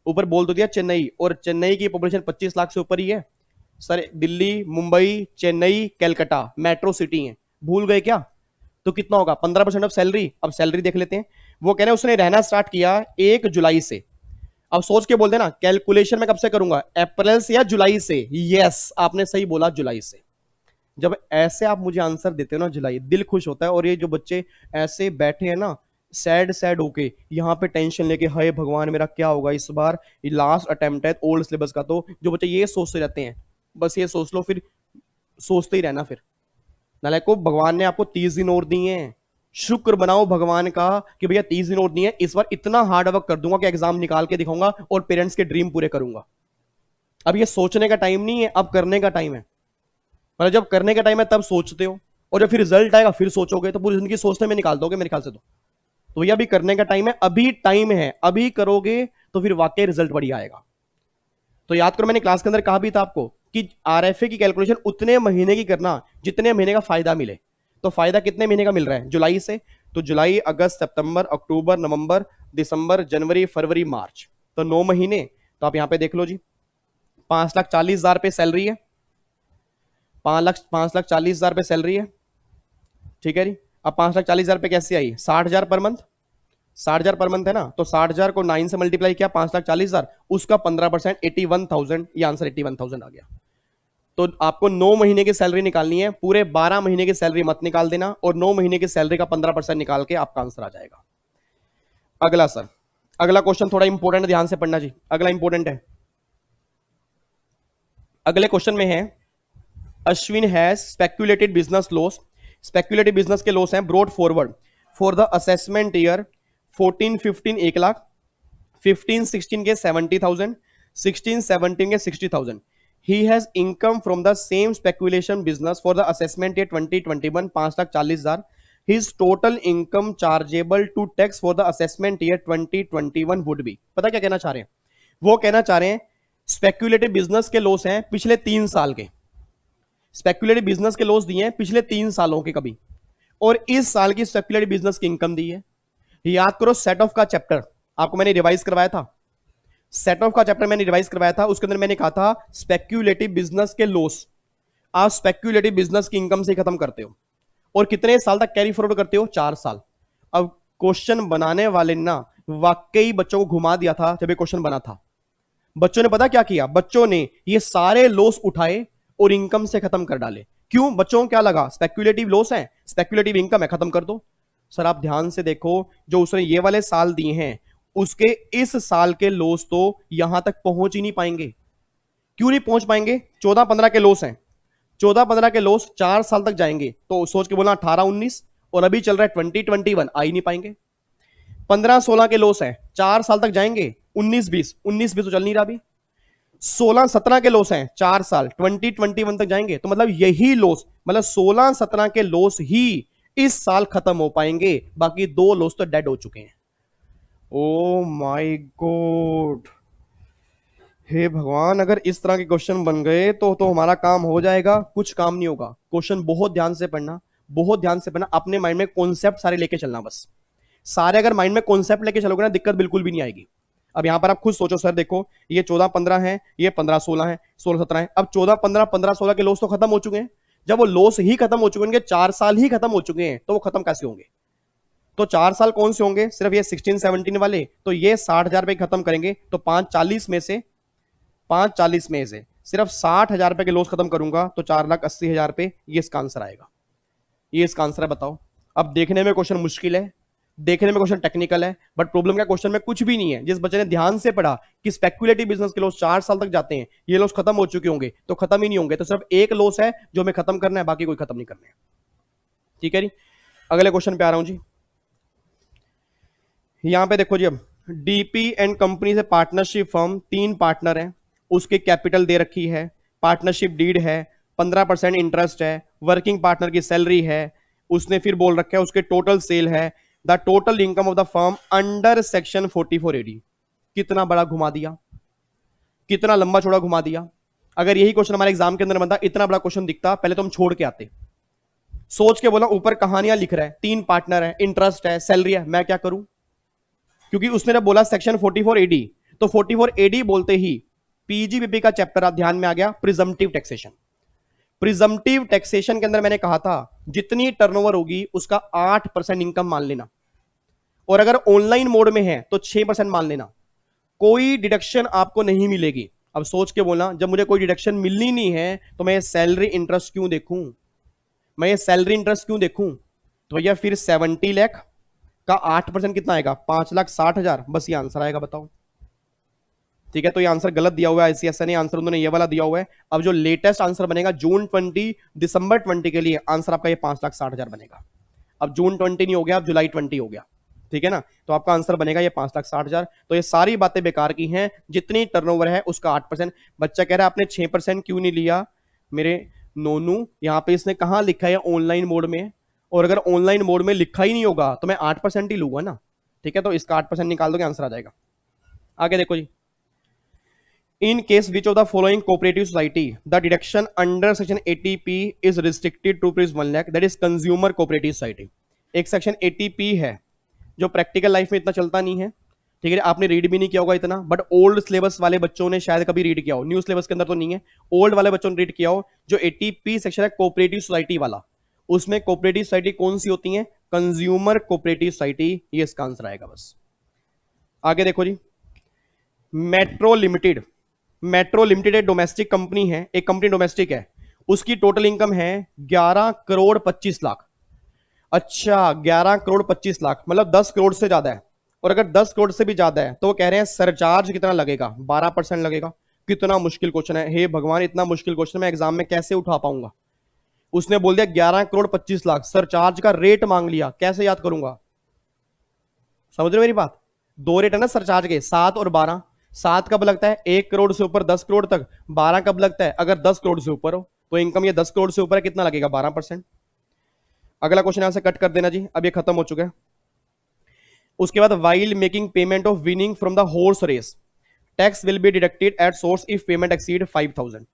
ऊपर बोल तो दिया चेन्नई, और चेन्नई की पॉपुलेशन 25 लाख से ऊपर ही है। Sir Delhi Mumbai Chennai Calcutta metro city है, भूल गए क्या, तो कितना होगा 15% ऑफ सैलरी। अब सैलरी देख लेते हैं, वो कह रहे हैं उसने रहना स्टार्ट किया 1 जुलाई से। अब सोच के बोल देना कैलकुलेशन में कब से करूंगा, अप्रैल से या जुलाई से, यस आपने सही बोला जुलाई से। जब ऐसे आप मुझे आंसर देते हो ना जुलाई, दिल खुश होता है। और ये जो बच्चे ऐसे बैठे हैं ना सैड सैड होके यहाँ पे टेंशन लेके, हाय भगवान मेरा क्या होगा इस बार, ये लास्ट अटेम्प्ट है ओल्ड सिलेबस का, तो जो बच्चे ये सोचते रहते हैं बस ये सोच लो, फिर सोचते ही रहना। फिर नालायक को भगवान ने आपको 30 दिन और दिए हैं, शुक्र बनाओ भगवान का कि भैया 30 दिन और दिए हैं, इस बार इतना हार्ड वर्क कर दूंगा कि एग्जाम निकाल के दिखाऊंगा और पेरेंट्स के ड्रीम पूरे करूंगा। अब ये सोचने का टाइम नहीं है, अब करने का टाइम है। मतलब जब करने का टाइम है तब सोचते हो, और जब फिर रिजल्ट आएगा फिर सोचोगे, तो पूरी जिंदगी सोचने में निकाल दोगे मेरे ख्याल से। तो भैया अभी करने का टाइम है, अभी टाइम है, अभी करोगे तो फिर वाकई रिजल्ट बढ़िया आएगा। तो याद करो मैंने क्लास के अंदर कहा भी था आपको कि आरएफए की कैलकुलेशन उतने महीने की करना जितने महीने का फायदा मिले। तो फायदा कितने महीने का मिल रहा है जुलाई से, तो जुलाई अगस्त सितंबर अक्टूबर नवंबर दिसंबर जनवरी फरवरी मार्च, तो 9 महीने। तो आप यहां पे देख लो जी 5,40,000 पे सैलरी है, 5,40,000 पे सैलरी है, ठीक है जी। अब 5,40,000 पे कैसे आई 60,000 पर मंथ, 60,000 पर मंथ है ना, तो 60,000 को 9 से मल्टीप्लाई किया 5,40,000, उसका 15% 81,000, ये आंसर 81,000 आ गया। तो आपको 9 महीने की सैलरी निकालनी है, पूरे 12 महीने की सैलरी मत निकाल देना, और 9 महीने की सैलरी का 15% निकाल के आपका आंसर आ जाएगा। अगला सर, अगला क्वेश्चन थोड़ा इंपॉर्टेंट है, ध्यान से पढ़ना जी, अगला इंपॉर्टेंट है। अगले क्वेश्चन में है Ashwin has speculated business loss, speculative business के लॉस हैं brought forward for the assessment year 14-15 1 lakh, 15-16 के 70,000, 16-17 के 60,000। He has income from the same speculation business for the assessment year 2021 5,40,000. His total income chargeable to tax for the assessment year 2021 would be, पता क्या कहना चाह रहे हैं, वो कहना चाह रहे हैं स्पेक्युलेटिव बिजनेस के लॉस हैं पिछले 3 साल के, स्पेक्युलेटिव बिजनेस के लॉस दिए हैं पिछले 3 सालों के कभी, और इस साल की स्पेक्युलेटिव बिजनेस की इनकम दी है। याद करो सेट ऑफ का चैप्टर आपको मैंने रिवाइज करवाया था, सेट ऑफ का चैप्टर मैंने रिवाइज करवाया था, उसके अंदर मैंने कहा था स्पेक्युलेटिव बिजनेस के लॉस आप स्पेक्युलेटिव बिजनेस की इनकम से खत्म करते हो, और कितने साल तक कैरी फॉरवर्ड करते हो 4 साल। अब क्वेश्चन बनाने वाले ना वाकई बच्चों को घुमा दिया था जब ये क्वेश्चन बना था। बच्चों ने पता क्या किया, बच्चों ने ये सारे लॉस उठाए और इनकम से खत्म कर डाले। क्यों, बच्चों को क्या लगा स्पेक्युलेटिव लॉस है, स्पेक्युलेटिव इनकम है, खत्म कर दो। सर आप ध्यान से देखो, जो उसने ये वाले साल दिए हैं उसके इस साल के लॉस तो यहां तक पहुंच ही नहीं पाएंगे, क्यों नहीं पहुंच पाएंगे? 14-15 के लॉस हैं, 14-15 के लॉस 4 साल तक जाएंगे, तो सोच के बोलना 18-19, और अभी चल रहा है 20-21, आ ही नहीं पाएंगे। 15-16 के लॉस है, 4 साल तक जाएंगे, 19-20, 19-20 तो चल नहीं रहा अभी। 16-17 के लॉस हैं, 4 साल 20-21 तक जाएंगे, तो मतलब यही लॉस, मतलब 16-17 के लॉस ही इस साल खत्म हो पाएंगे, बाकी 2 लॉस तो डेड हो चुके हैं। ओ माय गॉड, हे भगवान, अगर इस तरह के क्वेश्चन बन गए तो हमारा काम हो जाएगा, कुछ काम नहीं होगा। क्वेश्चन बहुत ध्यान से पढ़ना, बहुत ध्यान से पढ़ना, अपने माइंड में कॉन्सेप्ट सारे लेके चलना, बस सारे अगर माइंड में कॉन्सेप्ट लेके चलोगे ना, दिक्कत बिल्कुल भी नहीं आएगी। अब यहां पर आप खुद सोचो सर, देखो ये 14-15 है, ये 15-16 है, 16-17 है, अब 14-15, 15-16 के लॉस तो खत्म हो चुके हैं। जब वो लॉस ही खत्म हो चुके हैं, 4 साल ही खत्म हो चुके हैं, तो वो खत्म कैसे होंगे? तो 4 साल कौन से होंगे? सिर्फ ये 16-17 वाले, तो ये 60,000 रुपए खत्म करेंगे, तो 540 में से सिर्फ 60,000 रुपए के लॉस खत्म करूंगा, तो 4,80,000 रुपए, ये इसका आंसर आएगा। ये इसका आंसर है, बताओ। अब देखने में क्वेश्चन मुश्किल है, देखने में क्वेश्चन टेक्निकल है, बट प्रॉब्लम क्या, क्वेश्चन में कुछ भी नहीं है। जिस बच्चे ने ध्यान से पढ़ा कि स्पेक्युलेटिव बिजनेस के लॉस 4 साल तक जाते हैं, ये लॉस खत्म हो चुके होंगे, तो खत्म ही नहीं होंगे, तो सिर्फ एक लॉस है जो हमें खत्म करना है, बाकी कोई खत्म नहीं करना है। ठीक है जी, अगले क्वेश्चन पे आ रहा हूं जी। यहां पे देखो जी, अब डीपी एंड कंपनी से पार्टनरशिप फर्म, 3 पार्टनर हैं, उसके कैपिटल दे रखी है, पार्टनरशिप डीड है, 15% इंटरेस्ट है, वर्किंग पार्टनर की सैलरी है, उसने फिर बोल रखा है उसके टोटल सेल है, the total income of the firm under section 44AD। कितना बड़ा घुमा दिया, कितना लंबा चौड़ा घुमा दिया। अगर यही क्वेश्चन हमारे एग्जाम के अंदर बनता, इतना बड़ा क्वेश्चन दिखता, पहले तो हम छोड़ के आते। सोच के बोला ऊपर कहानियां लिख रहा है, 3 पार्टनर है, इंटरेस्ट है, सैलरी है, मैं क्या करूं? क्योंकि उसने जब बोला सेक्शन 44AD, तो 44AD बोलते ही पीजीबीपी का चैप्टर आप ध्यान में आ गया, प्रिजम्पटिव टैक्सेशन। प्रिजम्पटिव टैक्सेशन के अंदर मैंने कहा था जितनी टर्नओवर होगी उसका 8% इनकम मान लेना, और अगर ऑनलाइन मोड में है तो 6% मान लेना, कोई डिडक्शन आपको नहीं मिलेगी। अब सोच के बोलना, जब मुझे कोई डिडक्शन मिलनी नहीं है तो मैं सैलरी इंटरेस्ट क्यों देखूं, मैं ये सैलरी इंटरेस्ट क्यों देखूं? तो भैया फिर 70 लाख का 8% कितना आएगा? 5,60,000, बस ये आंसर आएगा, बताओ। ठीक है, तो ये आंसर गलत दिया हुआ है, ICSI ने आंसर उन्होंने ये वाला दिया हुआ है। अब जो लेटेस्ट आंसर बनेगा जून 20 दिसंबर 20 के लिए, आंसर आपका ये 5,60,000 बनेगा। अब जून 20 नहीं हो गया, अब जुलाई 20 हो गया, ठीक है ना? तो आपका आंसर बनेगा ये 5,60,000। तो ये सारी बातें बेकार की हैं, जितनी टर्नओवर है उसका 8%। बच्चा कह रहा है आपने 6% क्यों नहीं लिया? मेरे नोनू, यहाँ पे इसने कहा लिखा है ऑनलाइन मोड में, और अगर ऑनलाइन मोड में लिखा ही नहीं होगा तो मैं 8% ही लूंगा ना। ठीक है, तो इसका 8% निकाल दोगे, आंसर आ जाएगा। आगे देखो जी, in case which of the following cooperative society the deduction under section 80P is restricted to rupees 1 lakh, that is consumer cooperative society. एक सेक्शन 80P है जो प्रैक्टिकल लाइफ में इतना चलता नहीं है, ठीक है, आपने रीड भी नहीं किया होगा इतना, बट ओल्ड सिलेबस वाले बच्चों ने शायद कभी रीड किया हो, न्यू सिलेबस के अंदर तो नहीं है, ओल्ड वाले बच्चों ने रीड किया हो। जो 80P सेक्शन है कोऑपरेटिव सोसाइटी वाला, उसमें कोऑपरेटिव सोसाइटी कौन सी होती है? कंज्यूमर कोऑपरेटिव सोसाइटी, ये इसका आंसर आएगा बस। आगे देखो जी, मेट्रो लिमिटेड, मेट्रो लिमिटेड एक डोमेस्टिक कंपनी है, एक कंपनी डोमेस्टिक है, उसकी टोटल इनकम है 11 करोड़ 25 लाख। अच्छा, 11 करोड़ 25 लाख मतलब 10 करोड़ से ज्यादा है, और अगर 10 करोड़ से भी ज्यादा है तो वो कह रहे हैं सरचार्ज कितना लगेगा? 12% लगेगा। कितना मुश्किल क्वेश्चन है, हे भगवान, इतना मुश्किल क्वेश्चन मैं एग्जाम में कैसे उठा पाऊंगा? उसने बोल दिया 11 करोड़ 25 लाख, सरचार्ज का रेट मांग लिया, कैसे याद करूंगा? समझ रहे मेरी बात? 2 रेट है ना सरचार्ज के, 7 और 12। 7 कब लगता है? 1 करोड़ से ऊपर 10 करोड़ तक। 12 कब लगता है? अगर 10 करोड़ से ऊपर हो, तो इनकम ये 10 करोड़ से ऊपर है, कितना लगेगा? 12%। अगला क्वेश्चन यहां से कट कर देना जी, अब ये खत्म हो चुका है। उसके बाद while making payment of winning from the horse race, tax will be deducted at source if payment exceed 5,000।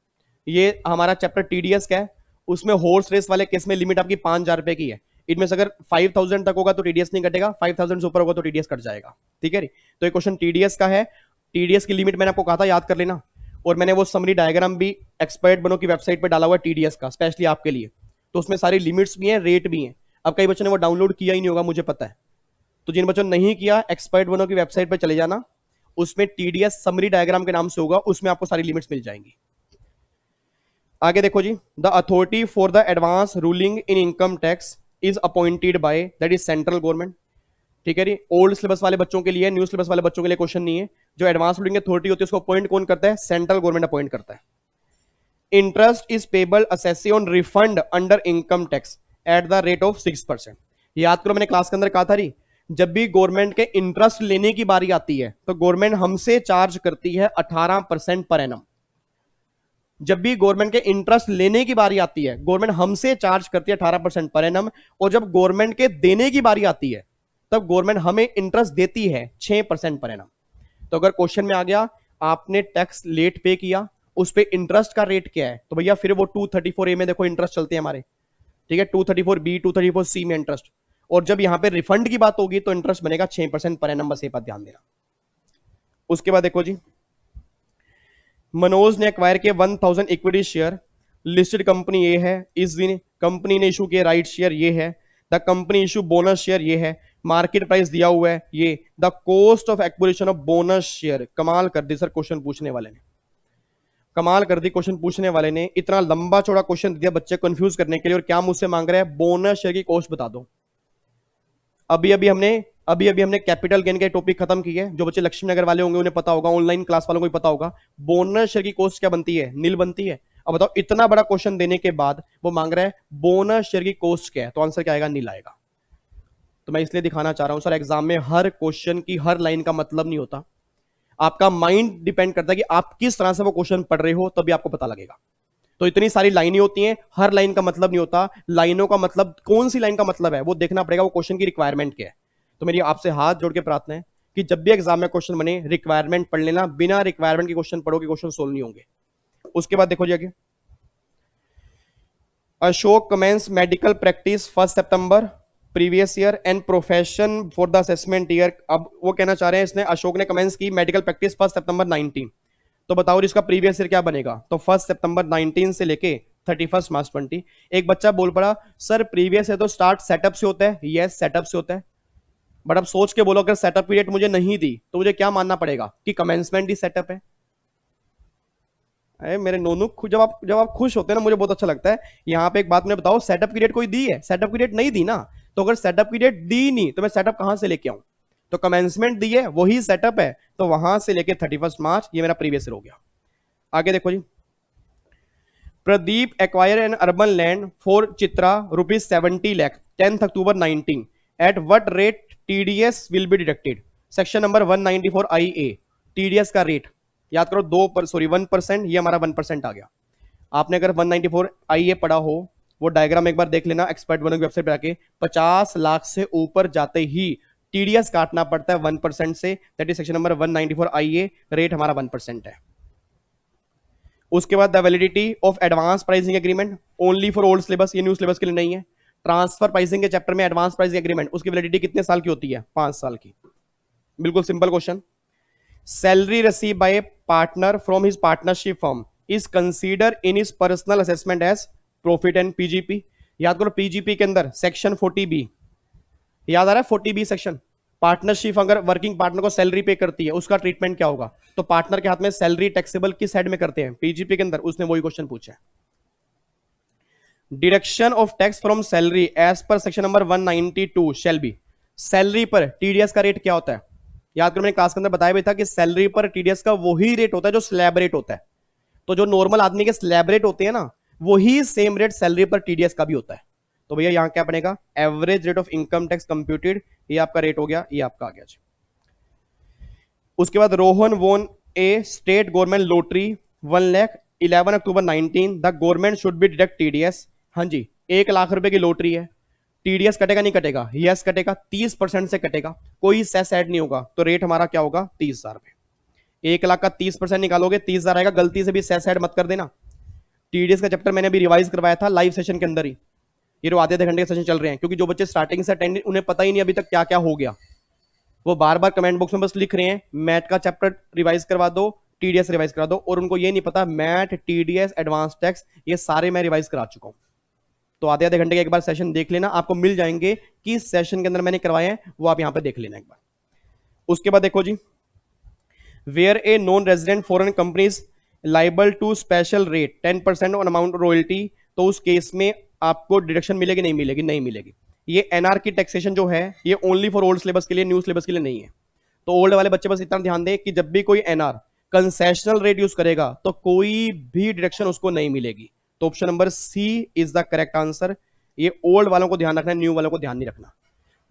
ये हमारा चैप्टर TDS का है, उसमें हॉर्स रेस वाले केस में लिमिट आपकी 5,000 रुपए की है। इनमें से अगर 5,000 तक होगा तो TDS नहीं कटेगा, 5,000 से ऊपर होगा तो TDS कट जाएगा। ठीक है, तो ये क्वेश्चन TDS का है। TDS की लिमिट मैंने आपको कहा था याद कर लेना, और मैंने वो समरी डायग्राम भी एक्सपर्ट बनो की वेबसाइट पर डाला हुआ है TDS का, स्पेशली आपके लिए। तो उसमें सारी लिमिट्स भी हैं, रेट भी हैं। अब कई बच्चों ने वो डाउनलोड किया ही नहीं होगा, मुझे पता है, तो जिन बच्चों ने नहीं किया, एक्सपर्ट बनो की वेबसाइट पर चले जाना, उसमें TDS समरी डायग्राम के नाम से होगा, उसमें आपको सारी लिमिट्स मिल जाएंगी। आगे देखो जी, the authority for the advance ruling in income tax is appointed by, that is central government. ठीक है जी, ओल्ड सिलेबस वाले बच्चों के लिए, न्यू सिलेबस वाले बच्चों के लिए क्वेश्चन नहीं है। जो एडवांस लूटिंग अथॉरिटी होती है उसको अपॉइंट कौन करता है? सेंट्रल गवर्नमेंट अपॉइंट करता है। Interest is payable assessee on refund under income tax at the rate of 6%। याद करो मैंने क्लास के अंदर कहा था री, जब भी गवर्नमेंट के इंटरेस्ट लेने की बारी आती है तो गवर्नमेंट हमसे चार्ज करती है 18% पर एनम। जब भी गवर्नमेंट के इंटरेस्ट लेने की बारी आती है गवर्नमेंट हमसे चार्ज करती है 18% पर एनम, और जब गवर्नमेंट के देने की बारी आती है तब गवर्नमेंट हमें इंटरेस्ट देती है 6% पर एनम। तो अगर क्वेश्चन में आ गया आपने टैक्स लेट पे किया, उस पे इंटरेस्ट का रेट क्या है, तो भैया फिर वो 234A में देखो इंटरेस्ट चलते हैं हमारे, ठीक है, 234B 234C में इंटरेस्ट, और जब यहां पे रिफंड की बात होगी तो इंटरेस्ट बनेगा 6% पर एनम। बस ये बात ध्यान देना। उसके बाद देखो जी, मनोज ने एक्वायर किए 1000 इक्विटी शेयर, लिस्टेड कंपनी ये है, इस दिन कंपनी ने इशू किए राइट शेयर ये है, the company issue bonus share ये है, मार्केट प्राइस दिया हुआ है ये, the cost of acquisition of bonus share. कमाल कर दी सर क्वेश्चन पूछने वाले ने, कमाल कर दी क्वेश्चन पूछने वाले ने, इतना लंबा चौड़ा क्वेश्चन दिया बच्चे कंफ्यूज करने के लिए, और क्या मुझसे मांग रहा है? बोनस शेयर की कॉस्ट बता दो। अभी अभी हमने कैपिटल गेन के टॉपिक खत्म किए, जो बच्चे लक्ष्मी नगर वाले होंगे उन्हें पता होगा, ऑनलाइन क्लास वालों को भी पता होगा, बोनस शेयर की कॉस्ट क्या बनती है? नील बनती है। अब बताओ इतना बड़ा क्वेश्चन देने के बाद वो मांग रहा है बोनस शेयर की कॉस्ट क्या है, तो आंसर क्या आएगा? नील आएगा। तो मैं इसलिए दिखाना चाह रहा हूं सर, एग्जाम में हर क्वेश्चन की हर लाइन का मतलब नहीं होता, आपका माइंड डिपेंड करता है कि आप किस तरह से वो क्वेश्चन पढ़ रहे हो, तभी आपको पता लगेगा। तो इतनी सारी लाइनें होती हैं, हर लाइन का मतलब नहीं होता, लाइनों का मतलब, कौन सी लाइन का मतलब है वो देखना पड़ेगा, वो क्वेश्चन की रिक्वायरमेंट क्या है। तो मेरी आपसे हाथ जोड़ के प्रार्थना है कि जब भी एग्जाम में क्वेश्चन बने रिक्वायरमेंट पढ़ लेना, बिना रिक्वायरमेंट के क्वेश्चन पढ़ोगे क्वेश्चन सोल्व नहीं होंगे। उसके बाद देखो जी आगे, Ashok commence medical practice 1 September previous year and profession for the assessment year. अब वो कहना चाह रहे हैं इसने, अशोक ने कमेंस की मेडिकल प्रैक्टिस 1 सितंबर 19, तो बताओ इसका प्रीवियस ईयर क्या बनेगा? तो 1 सितंबर 19 से लेके 31 मार्च 20। एक बच्चा बोल पड़ा सर प्रीवियस ईयर तो स्टार्ट सेटअप से होता है। यस सेटअप से होता है, बट अब सोच के बोलो अगर सेटअप की डेट मुझे नहीं दी तो मुझे क्या मानना पड़ेगा कि कमेंसमेंट ही सेटअप है? अरे मेरे नोनू, जब आप खुश होते हैं ना मुझे बहुत अच्छा लगता है। यहां पे एक बात मुझे बताओ, सेटअप की डेट कोई दी है? सेटअप की डेट नहीं दी ना, तो अगर सेटअप की डेट दी नहीं तो मैं सेटअप कहां से लेके आऊं? तो कमेंसमेंट दी है वही सेटअप है, तो वहां से लेके 31 मार्च ये मेरा प्रीवियस ईयर हो गया। आगे देखो जी, Pradeep acquire an urban land for Chitra ₹70 lakh 10 October 19 at what rate TDS will be deducted? Section number 194 IA, TDS का रेट याद करो 1%, ये हमारा 1% आ गया। आपने अगर 194 IA पढ़ा हो, वो डायग्राम एक बार देख लेना एक्सपर्ट बनों की वेबसाइट पर आके, 50 लाख से ऊपर जाते ही टीडीएस काटना पड़ता है 1% से, that is section number 194 IA, rate हमारा 1% है। उसके बाद the validity of advance pricing agreement only for old syllabus, ये न्यू सिलेबस के लिए नहीं है। ट्रांसफर प्राइसिंग के चैप्टर में एडवांस प्राइसिंग एग्रीमेंट, उसकी वैलिडिटी कितने साल की होती है? 5 साल की। बिल्कुल simple question. Salary receive by partner from his partnership firm is consider in his personal assessment as profit and PGP. याद करो पीजीपी के अंदर सेक्शन 40B, याद आ रहा है 40B सेक्शन, पार्टनरशिप अगर वर्किंग पार्टनर को सैलरी पे करती है उसका ट्रीटमेंट क्या होगा? तो पार्टनर के हाथ में सैलरी टैक्सेबल किस साइड में करते हैं? पीजीपी के अंदर। उसने वही क्वेश्चन पूछा है। Deduction of tax from salary as per section number 192 shall be. Salary पर टीडीएस का रेट क्या होता है? याद करो मैंने क्लास के अंदर बताया भी था कि सैलरी पर टीडीएस का वही रेट होता है जो स्लैब रेट होता है। तो जो नॉर्मल आदमी के स्लैब रेट होते हैं ना, वही सेम रेट सैलरी पर टीडीएस का भी होता है। तो भैया यहां क्या बनेगा? Average rate of income tax computed, ये आपका रेट हो गया, ये आपका आ गया। उसके बाद Rohan won a state government lottery 1,11 October 19, the government should be deduct TDS. हाँ जी, 1 लाख रुपए की लॉटरी है, टीडीएस कटेगा नहीं कटेगा? यस कटेगा, 30% से कटेगा, कोई सेस ऐड नहीं होगा, तो रेट हमारा क्या होगा? 30,000 रुपए। 1 लाख का 30% निकालोगे 30,000 आएगा, गलती से भी सेस ऐड मत कर देना। टीडीएस का चैप्टर मैंने अभी रिवाइज करवाया था लाइव सेशन के अंदर ही, ये जो आधे घंटे के सेशन चल रहे हैं, क्योंकि जो बच्चे स्टार्टिंग से अटेंड उन्हें पता ही नहीं अभी तक क्या क्या हो गया, वो बार बार कमेंट बॉक्स में बस लिख रहे हैं मैथ का चैप्टर रिवाइज करवा दो, टीडीएस रिवाइज करा दो, और उनको ये नहीं पता मैथ, टीडीएस, एडवांस टैक्स ये सारे मैं रिवाइज करा चुका हूं। तो आधे आधे घंटे के एक बार सेशन देख लेना, आपको मिल जाएंगे किस सेशन के अंदर मैंने करवाए हैं, वो आप यहां पे देख लेना एक बार। उसके बाद देखो जी, where a non resident foreign companies liable to special rate 10% on amount royalty, तो उस केस में आपको डिडक्शन मिलेगी नहीं मिलेगी? नहीं मिलेगी। ये एनआर की टैक्सेशन जो है ये ओनली फॉर ओल्ड सिलेबस के लिए, न्यू सिलेबस के लिए नहीं है। तो ओल्ड वाले बच्चे बस इतना ध्यान दें कि जब भी कोई एनआर कंसेशनल रेट यूज करेगा तो कोई भी डिडक्शन उसको नहीं मिलेगी। तो option number C is the correct answer. ये ओल्ड वालों को ध्यान रखना है, न्यू वालों को ध्यान नहीं रखना।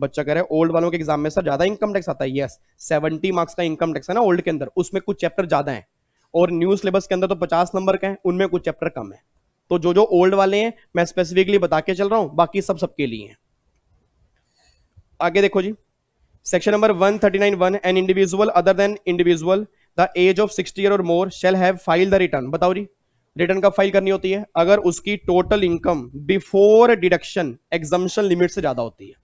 बच्चा कह रहा है ओल्ड वालों के एग्जाम में सर ज्यादा इनकम टैक्स आता है। यस, 70 मार्क्स का इनकम टैक्स है ना ओल्ड के अंदर, उसमें कुछ चैप्टर ज्यादा है, और न्यू सिलेबस के अंदर तो 50 नंबर का है, उनमें कुछ चैप्टर कम है। तो जो जो ओल्ड वाले हैं मैं स्पेसिफिकली बता के चल रहा हूं, बाकी सब सबके लिए हैं। आगे देखो जी, section number 139(1) an individual other than individual the age of 60 year और more shall have file the return. बताओ जी, रिटर्न कब फाइल करनी होती है? अगर उसकी total income before deduction exemption limit से ज्यादा होती है।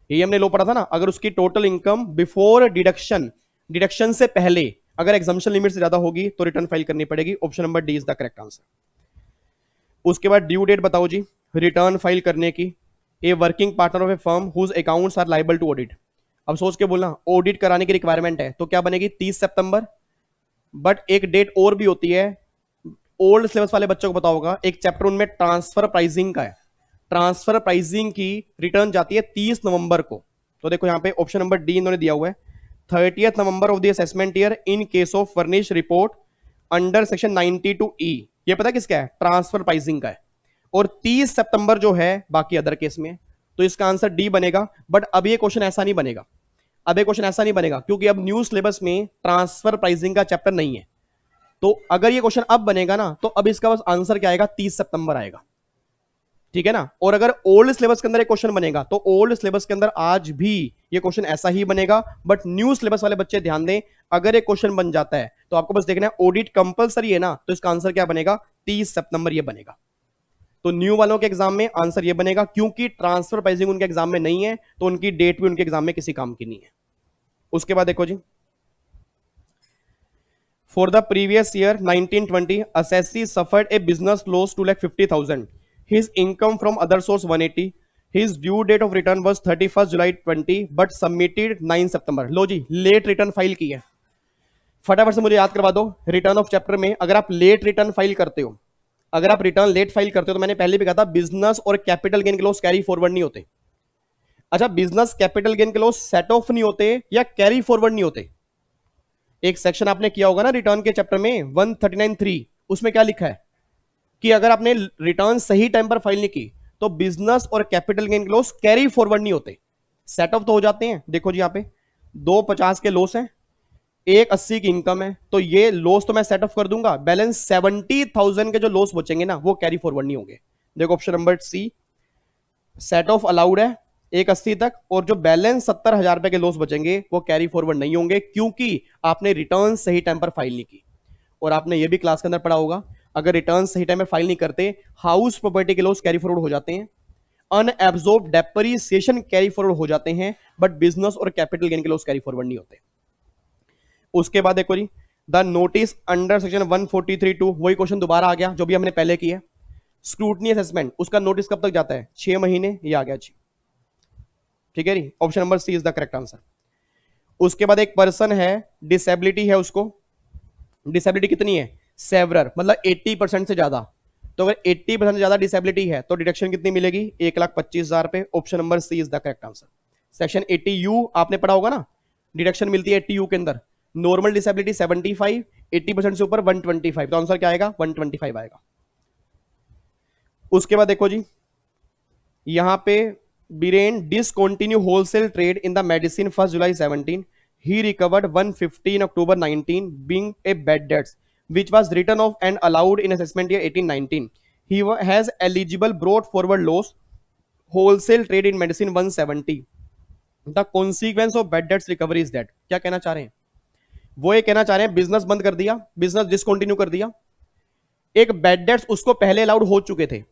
ये हमने लो पढ़ा था ना, अगर उसकी total income before deduction, deduction से पहले अगर एग्जम्पशन लिमिट से ज्यादा होगी तो रिटर्न फाइल करनी पड़ेगी। Option number D is the correct answer. उसके बाद ड्यू डेट बताओ जी रिटर्न फाइल करने की। A working partner of a firm whose accounts are liable to audit. अब सोच के बोलना, ऑडिट कराने की रिक्वायरमेंट है तो क्या बनेगी? 30 सितंबर। बट एक डेट और भी होती है, ओल्ड सिलेबस वाले बच्चों को पता होगा, एक चैप्टर उनमें ट्रांसफर प्राइसिंग का है। ट्रांसफर प्राइसिंग की रिटर्न जाती है 30 नवंबर को। तो देखो यहां पे ऑप्शन नंबर डी इन्होंने दिया हुआ है, 30th November of the assessment year in case of furnish report under section 92E। ये पता किसका है? ट्रांसफर प्राइसिंग का है। और 30 सितंबर जो है बाकी अदर केस में। तो इसका आंसर डी बनेगा। बट अब ये क्वेश्चन ऐसा नहीं बनेगा, अब ये क्वेश्चन ऐसा नहीं बनेगा क्योंकि अब न्यू सिलेबस में ट्रांसफर प्राइसिंग का चैप्टर नहीं है। तो अगर ये क्वेश्चन अब बनेगा ना, तो अब इसका बस आंसर क्या आएगा? 30 सितंबर आएगा, ठीक है ना। और अगर ओल्ड सिलेबस के अंदर एक क्वेश्चन बनेगा तो ओल्ड सिलेबस के अंदर आज भी ये क्वेश्चन ऐसा ही बनेगा। बट न्यू सिलेबस वाले बच्चे ध्यान दें, अगर एक क्वेश्चन बन जाता है तो आपको बस देखना है ऑडिट कंपलसरी है ना, तो इसका आंसर क्या बनेगा? 30 सितंबर ये बनेगा। तो न्यू वालों के एग्जाम में आंसर ये बनेगा, क्योंकि ट्रांसफर प्राइसिंग उनके एग्जाम में नहीं है तो उनकी डेट भी उनके एग्जाम में किसी काम की नहीं है। उसके बाद देखो जी, for the previous year 1920 assessee suffered a business loss 2,50,000. His income from other source 180. His due date of return was 31st July 20 but submitted 9 September. लो जी, लेट रिटर्न फाइल की है। फटाफट से मुझे याद करवा दो, रिटर्न ऑफ चैप्टर में अगर आप लेट रिटर्न फाइल करते हो, अगर आप रिटर्न लेट फाइल करते हो तो मैंने पहले भी कहा था बिजनेस और कैपिटल गेन के लॉस कैरी फॉरवर्ड नहीं होते। अच्छा, बिजनेस कैपिटल गेन के लॉस सेट ऑफ नहीं होते या कैरी फॉरवर्ड नहीं होते। एक सेक्शन आपने किया होगा ना रिटर्न के चैप्टर में 139(3), उसमें क्या लिखा है कि अगर आपने रिटर्न सही टाइम पर फाइल नहीं की तो बिजनेस और कैपिटल गेन के लॉस कैरी फॉरवर्ड नहीं होते, सेट ऑफ तो हो जाते हैं। देखो जी, यहां पे 250 के लॉस हैं, 180 की इनकम है, तो ये लॉस तो मैं सेट ऑफ कर दूंगा। बैलेंस 70,000 के जो लॉस बचेंगे ना, वो कैरी फॉरवर्ड नहीं होंगे। देखो option number C, set off allowed है 180 तक, और जो बैलेंस 70,000 रुपए के लॉस बचेंगे वो कैरी फॉरवर्ड नहीं होंगे, क्योंकि आपने रिटर्न सही टाइम पर फाइल नहीं की। और आपने ये भी क्लास के अंदर पढ़ा होगा, अगर रिटर्न सही टाइम में फाइल नहीं करते, हाउस प्रॉपर्टी के लॉस कैरी फॉरवर्ड हो जाते हैं, अनएब्सॉर्ब डेप्रिसिएशन कैरी फॉरवर्ड हो जाते हैं, बट बिजनेस और कैपिटल गेन के लॉस कैरी फॉरवर्ड नहीं होते। उसके बाद देखो जी, द नोटिस अंडर सेक्शन 143(2), वही क्वेश्चन दोबारा आ गया जो भी हमने पहले किया। स्क्रूटनी असेसमेंट, उसका नोटिस कब तक जाता है? 6 महीने। ये आ गया जी, ठीक है जी, option number C is the correct answer. उसके बाद एक पर्सन है, डिसेबिलिटी है, उसको डिसेबिलिटी कितनी है? सेवरर, मतलब 80% से ज्यादा। तो अगर 80% से ज्यादा डिसेबिलिटी है तो डिडक्शन कितनी मिलेगी? 1,25,000 रुपए। Option number C is the correct answer. Section 80U आपने पढ़ा होगा ना, डिडक्शन मिलती है 80U के अंदर। नॉर्मल डिसेबिलिटी 75, 80% से ऊपर 125, तो आंसर क्या आएगा? 125 आएगा। उसके बाद देखो जी, यहां पे Biren discontinue wholesale trade in the medicine 1 July 17। He recovered 150 in October 19, being a bad debts, which was written off and allowed in assessment year 18-19. He has eligible brought forward loss, wholesale trade in medicine 170. The consequence of bad debts recovery is that. क्या कहना चाह रहे हैं? वो ये कहना चाह रहे हैं बिजनेस बंद कर दिया, बिजनेस डिसकंटिन्यू कर दिया, एक बैड डेट्स उसको पहले अलाउड हो चुके थे।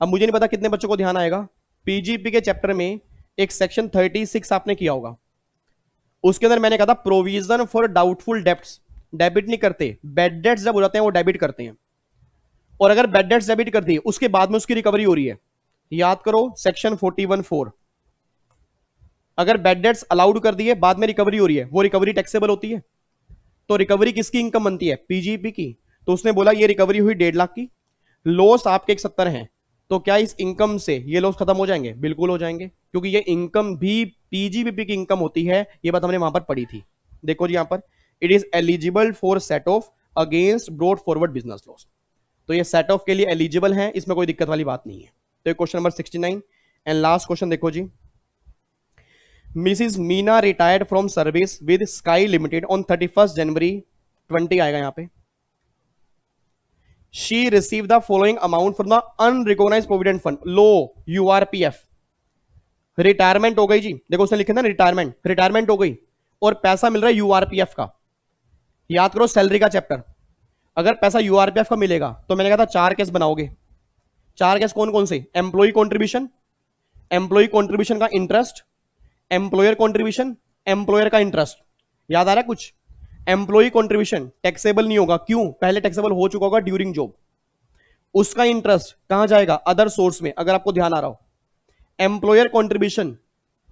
अब मुझे नहीं पता कितने बच्चों को ध्यान आएगा, पीजीपी के चैप्टर में एक सेक्शन 36 आपने किया होगा, उसके अंदर मैंने कहा था provision for doubtful debts debit नहीं करते, बैड डेट्स जब हो जाते हैं वो डेबिट करते हैं। और अगर बैड डेट्स डेबिट कर दी उसके बाद में उसकी रिकवरी हो रही है, याद करो सेक्शन 41(4), अगर बैड डेट्स अलाउड कर दिए बाद में रिकवरी हो रही है, वो रिकवरी टैक्सेबल होती है। तो रिकवरी किसकी इनकम बनती है? पीजीपी की। तो उसने बोला ये रिकवरी हुई 1.5 लाख की, लॉस आपके 170 हैं, तो क्या इस इनकम से ये लॉस खत्म हो जाएंगे? बिल्कुल हो जाएंगे। क्योंकि ये इनकम भी पीजीबीपी की इनकम होती है, ये बात हमने वहां पर पढ़ी थी। देखो जी, यहां पर it is eligible for set of against brought forward business loss. तो ये सेट ऑफ के लिए एलिजिबल है, इसमें कोई दिक्कत वाली बात नहीं है। तो question number 69 and last question देखो जी। Mrs Meena retired from service with Sky Limited on 31 January 20 आएगा यहां पे। She receive the following amount from the unrecognized provident fund, लो यूआरपीएफ। रिटायरमेंट हो गई जी, देखो उसने लिखा ना रिटायरमेंट, रिटायरमेंट हो गई और पैसा मिल रहा है यूआरपीएफ का। याद करो सैलरी का चैप्टर, अगर पैसा यूआरपीएफ का मिलेगा तो मैंने कहा था 4 केस बनाओगे। 4 केस कौन कौन से? एम्प्लॉय कॉन्ट्रीब्यूशन, एम्प्लॉय कॉन्ट्रीब्यूशन का इंटरेस्ट, एम्प्लॉयर कॉन्ट्रीब्यूशन, एम्प्लॉयर का इंटरेस्ट। याद आ रहा है कुछ? एम्प्लॉय कॉन्ट्रीब्यूशन टैक्सेबल नहीं होगा, क्यों? पहले टैक्सेबल हो चुका होगा ड्यूरिंग जॉब। उसका इंटरेस्ट कहां जाएगा? अदर सोर्स में, अगर आपको ध्यान आ रहा हो। एम्प्लॉयर कॉन्ट्रीब्यूशन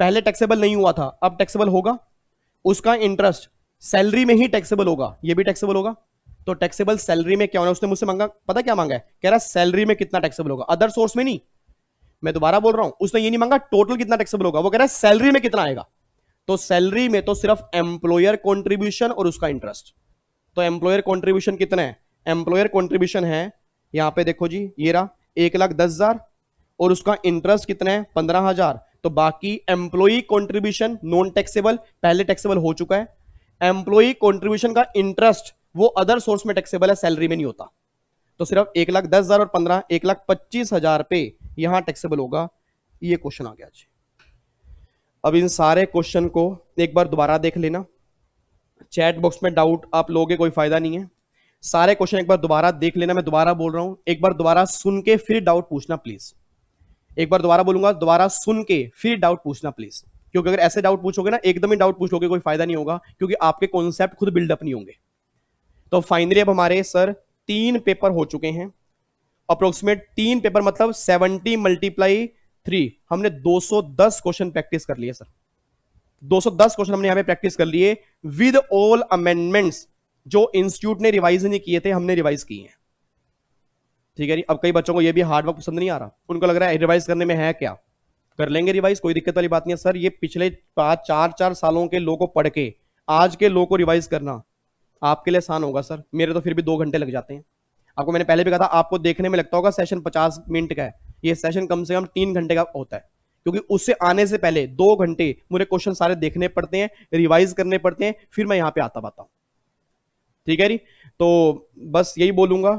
पहले टैक्सेबल नहीं हुआ था, अब टैक्सेबल होगा। उसका इंटरेस्ट सैलरी में ही टैक्सेबल होगा, ये भी टैक्सेबल होगा। तो टैक्सेबल सैलरी में क्या होना है? उसने मुझसे मांगा, पता क्या मांगा है? कह रहा सैलरी में कितना टैक्सेबल होगा, अदर सोर्स में नहीं। मैं दोबारा बोल रहा हूं, उसने ये नहीं मांगा टोटल कितना टैक्सेबल होगा, वो कह रहा है सैलरी में कितना आएगा। तो सैलरी में तो सिर्फ एम्प्लॉयर कॉन्ट्रीब्यूशन और उसका इंटरेस्ट। तो एम्प्लॉयर कॉन्ट्रीब्यूशन कितना है? एम्प्लॉयर कॉन्ट्रीब्यूशन है यहां पे देखो जी, ये रहा 1,10,000 और उसका इंटरेस्ट कितना है? 15,000। तो बाकी एम्प्लॉई कॉन्ट्रीब्यूशन नॉन टैक्सेबल, पहले टैक्सेबल हो चुका है। एम्प्लॉई कॉन्ट्रीब्यूशन का इंटरेस्ट वो अदर सोर्स में टैक्सेबल है, सैलरी में नहीं होता। तो सिर्फ 1,10,000 और 15, 1,25,000 पे यहां टैक्सेबल होगा। ये क्वेश्चन आ गया जी। अब इन सारे क्वेश्चन को एक बार दोबारा देख लेना, चैट बॉक्स में डाउट आप लोगे कोई फायदा नहीं है। सारे क्वेश्चन एक बार दोबारा देख लेना, मैं दोबारा बोल रहा हूं, एक बार दोबारा सुन के फिर डाउट पूछना प्लीज। एक बार दोबारा बोलूंगा, दोबारा सुन के फिर डाउट पूछना प्लीज, क्योंकि अगर ऐसे डाउट पूछोगे ना, एकदम ही डाउट पूछ लोगे, कोई फायदा नहीं होगा, क्योंकि आपके कॉन्सेप्ट खुद बिल्डअप नहीं होंगे। तो फाइनली अब हमारे सर 3 पेपर हो चुके हैं, अप्रोक्सीमेट 3 पेपर, मतलब 70 × 3, हमने 210 क्वेश्चन प्रैक्टिस कर लिए सर। 210 क्वेश्चन हमने यहां पे प्रैक्टिस कर लिए विद ऑल अमेंडमेंट्स, जो इंस्टीट्यूट ने रिवाइज नहीं किए थे, हमने रिवाइज किए हैं। ठीक है जी। अब कई बच्चों को ये भी हार्ड वर्क पसंद नहीं आ रहा, उनको लग रहा है रिवाइज करने में है क्या, कर लेंगे रिवाइज, कोई दिक्कत वाली बात नहीं है सर। ये पिछले 4 सालों के लो को पढ़ के आज के लो को रिवाइज करना आपके लिए आसान होगा सर, मेरे तो फिर भी 2 घंटे लग जाते हैं। आपको मैंने पहले भी कहा था, आपको देखने में लगता होगा सेशन 50 मिनट का है, ये सेशन कम से कम 3 घंटे का होता है, क्योंकि उससे आने से पहले 2 घंटे मुझे क्वेश्चन सारे देखने पड़ते हैं, रिवाइज करने पड़ते हैं, फिर मैं यहां पे आता हूं। ठीक है जी। तो बस यही बोलूंगा,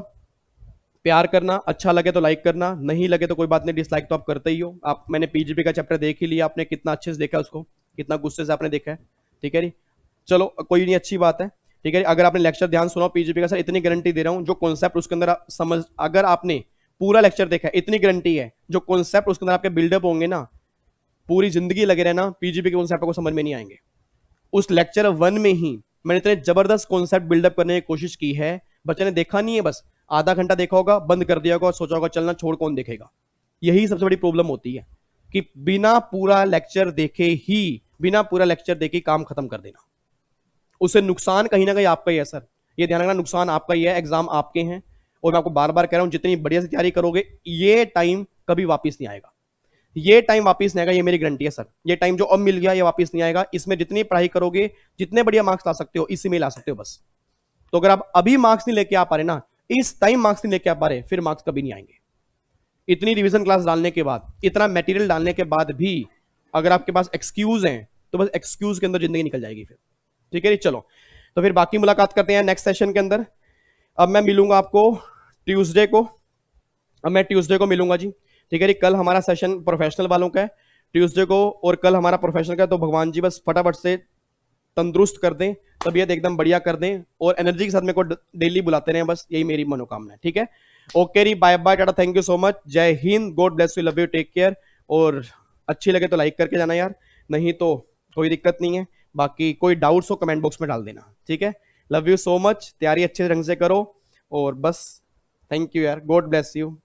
प्यार करना, अच्छा लगे तो लाइक करना, नहीं लगे तो कोई बात नहीं, डिसलाइक तो आप करते ही हो। आप, मैंने पीजीपी का चैप्टर देख ही लिया, आपने कितना अच्छे से देखा उसको, कितना गुस्से से आपने देखा है। ठीक है जी, चलो कोई नहीं, अच्छी बात है। ठीक है, अगर आपने लेक्चर ध्यान सुना पीजीपी का, सर इतनी गारंटी दे रहा हूं, जो कॉन्सेप्ट उसके अंदर समझ, अगर आपने पूरा लेक्चर देखा है, इतनी गारंटी है, जो कॉन्सेप्ट उसके अंदर आपके बिल्डअप होंगे ना, पूरी जिंदगी लगे रहना, पीजीपी के कॉन्सेप्ट को समझ में नहीं आएंगे। उस लेक्चर 1 में ही मैंने इतने जबरदस्त कॉन्सेप्ट बिल्डअप करने की कोशिश की है, बच्चे ने देखा नहीं है, बस आधा घंटा देखा होगा, बंद कर दिया होगा और सोचा होगा चलना छोड़, कौन देखेगा। यही सबसे बड़ी प्रॉब्लम होती है कि बिना पूरा लेक्चर देखे काम खत्म कर देना, उससे नुकसान कहीं ना कहीं आपका ही है सर। ये ध्यान रखना, नुकसान आपका ही है, एग्जाम आपके हैं। और मैं आपको बार बार कह रहा हूं, जितनी बढ़िया से तैयारी करोगे, ये टाइम कभी वापस नहीं आएगा, ये टाइम वापस नहीं आएगा, ये मेरी गारंटी है सर। ये टाइम जो अब मिल गया, ये वापस नहीं आएगा। इसमें जितनी पढ़ाई करोगे, जितने बढ़िया मार्क्स ला सकते हो, इसी में ला सकते हो बस। तो अगर आप अभी मार्क्स नहीं लेके आ पा रहे ना, इस टाइम मार्क्स नहीं लेके आ पा रहे, फिर मार्क्स कभी नहीं आएंगे। इतनी रिवीजन क्लास डालने के बाद, इतना मटेरियल डालने के बाद भी अगर आपके पास एक्सक्यूज हैं, तो बस एक्सक्यूज के अंदर जिंदगी निकल जाएगी फिर। ठीक है, चलो तो फिर बाकी मुलाकात करते हैं नेक्स्ट सेशन के अंदर। अब मैं मिलूंगा आपको ट्यूसडे को, मिलूंगा जी। ठीक है जी, कल हमारा सेशन प्रोफेशनल वालों का है ट्यूसडे को, और कल हमारा प्रोफेशनल का है। तो भगवान जी बस फटाफट से तंदुरुस्त कर दें, तबीयत एकदम बढ़िया कर दें, और एनर्जी के साथ मेरे को डेली बुलाते रहें, बस यही मेरी मनोकामना है। ठीक है, ओके री, bye bye, tata, thank you so much, जय हिंद, God bless you, love you, take care. और अच्छी लगे तो लाइक करके जाना यार, नहीं तो कोई दिक्कत नहीं है। बाकी कोई डाउट्स हो कमेंट बॉक्स में डाल देना। ठीक है, लव यू सो मच, तैयारी अच्छे ढंग से करो, और बस थैंक यू यार, गॉड ब्लेस यू।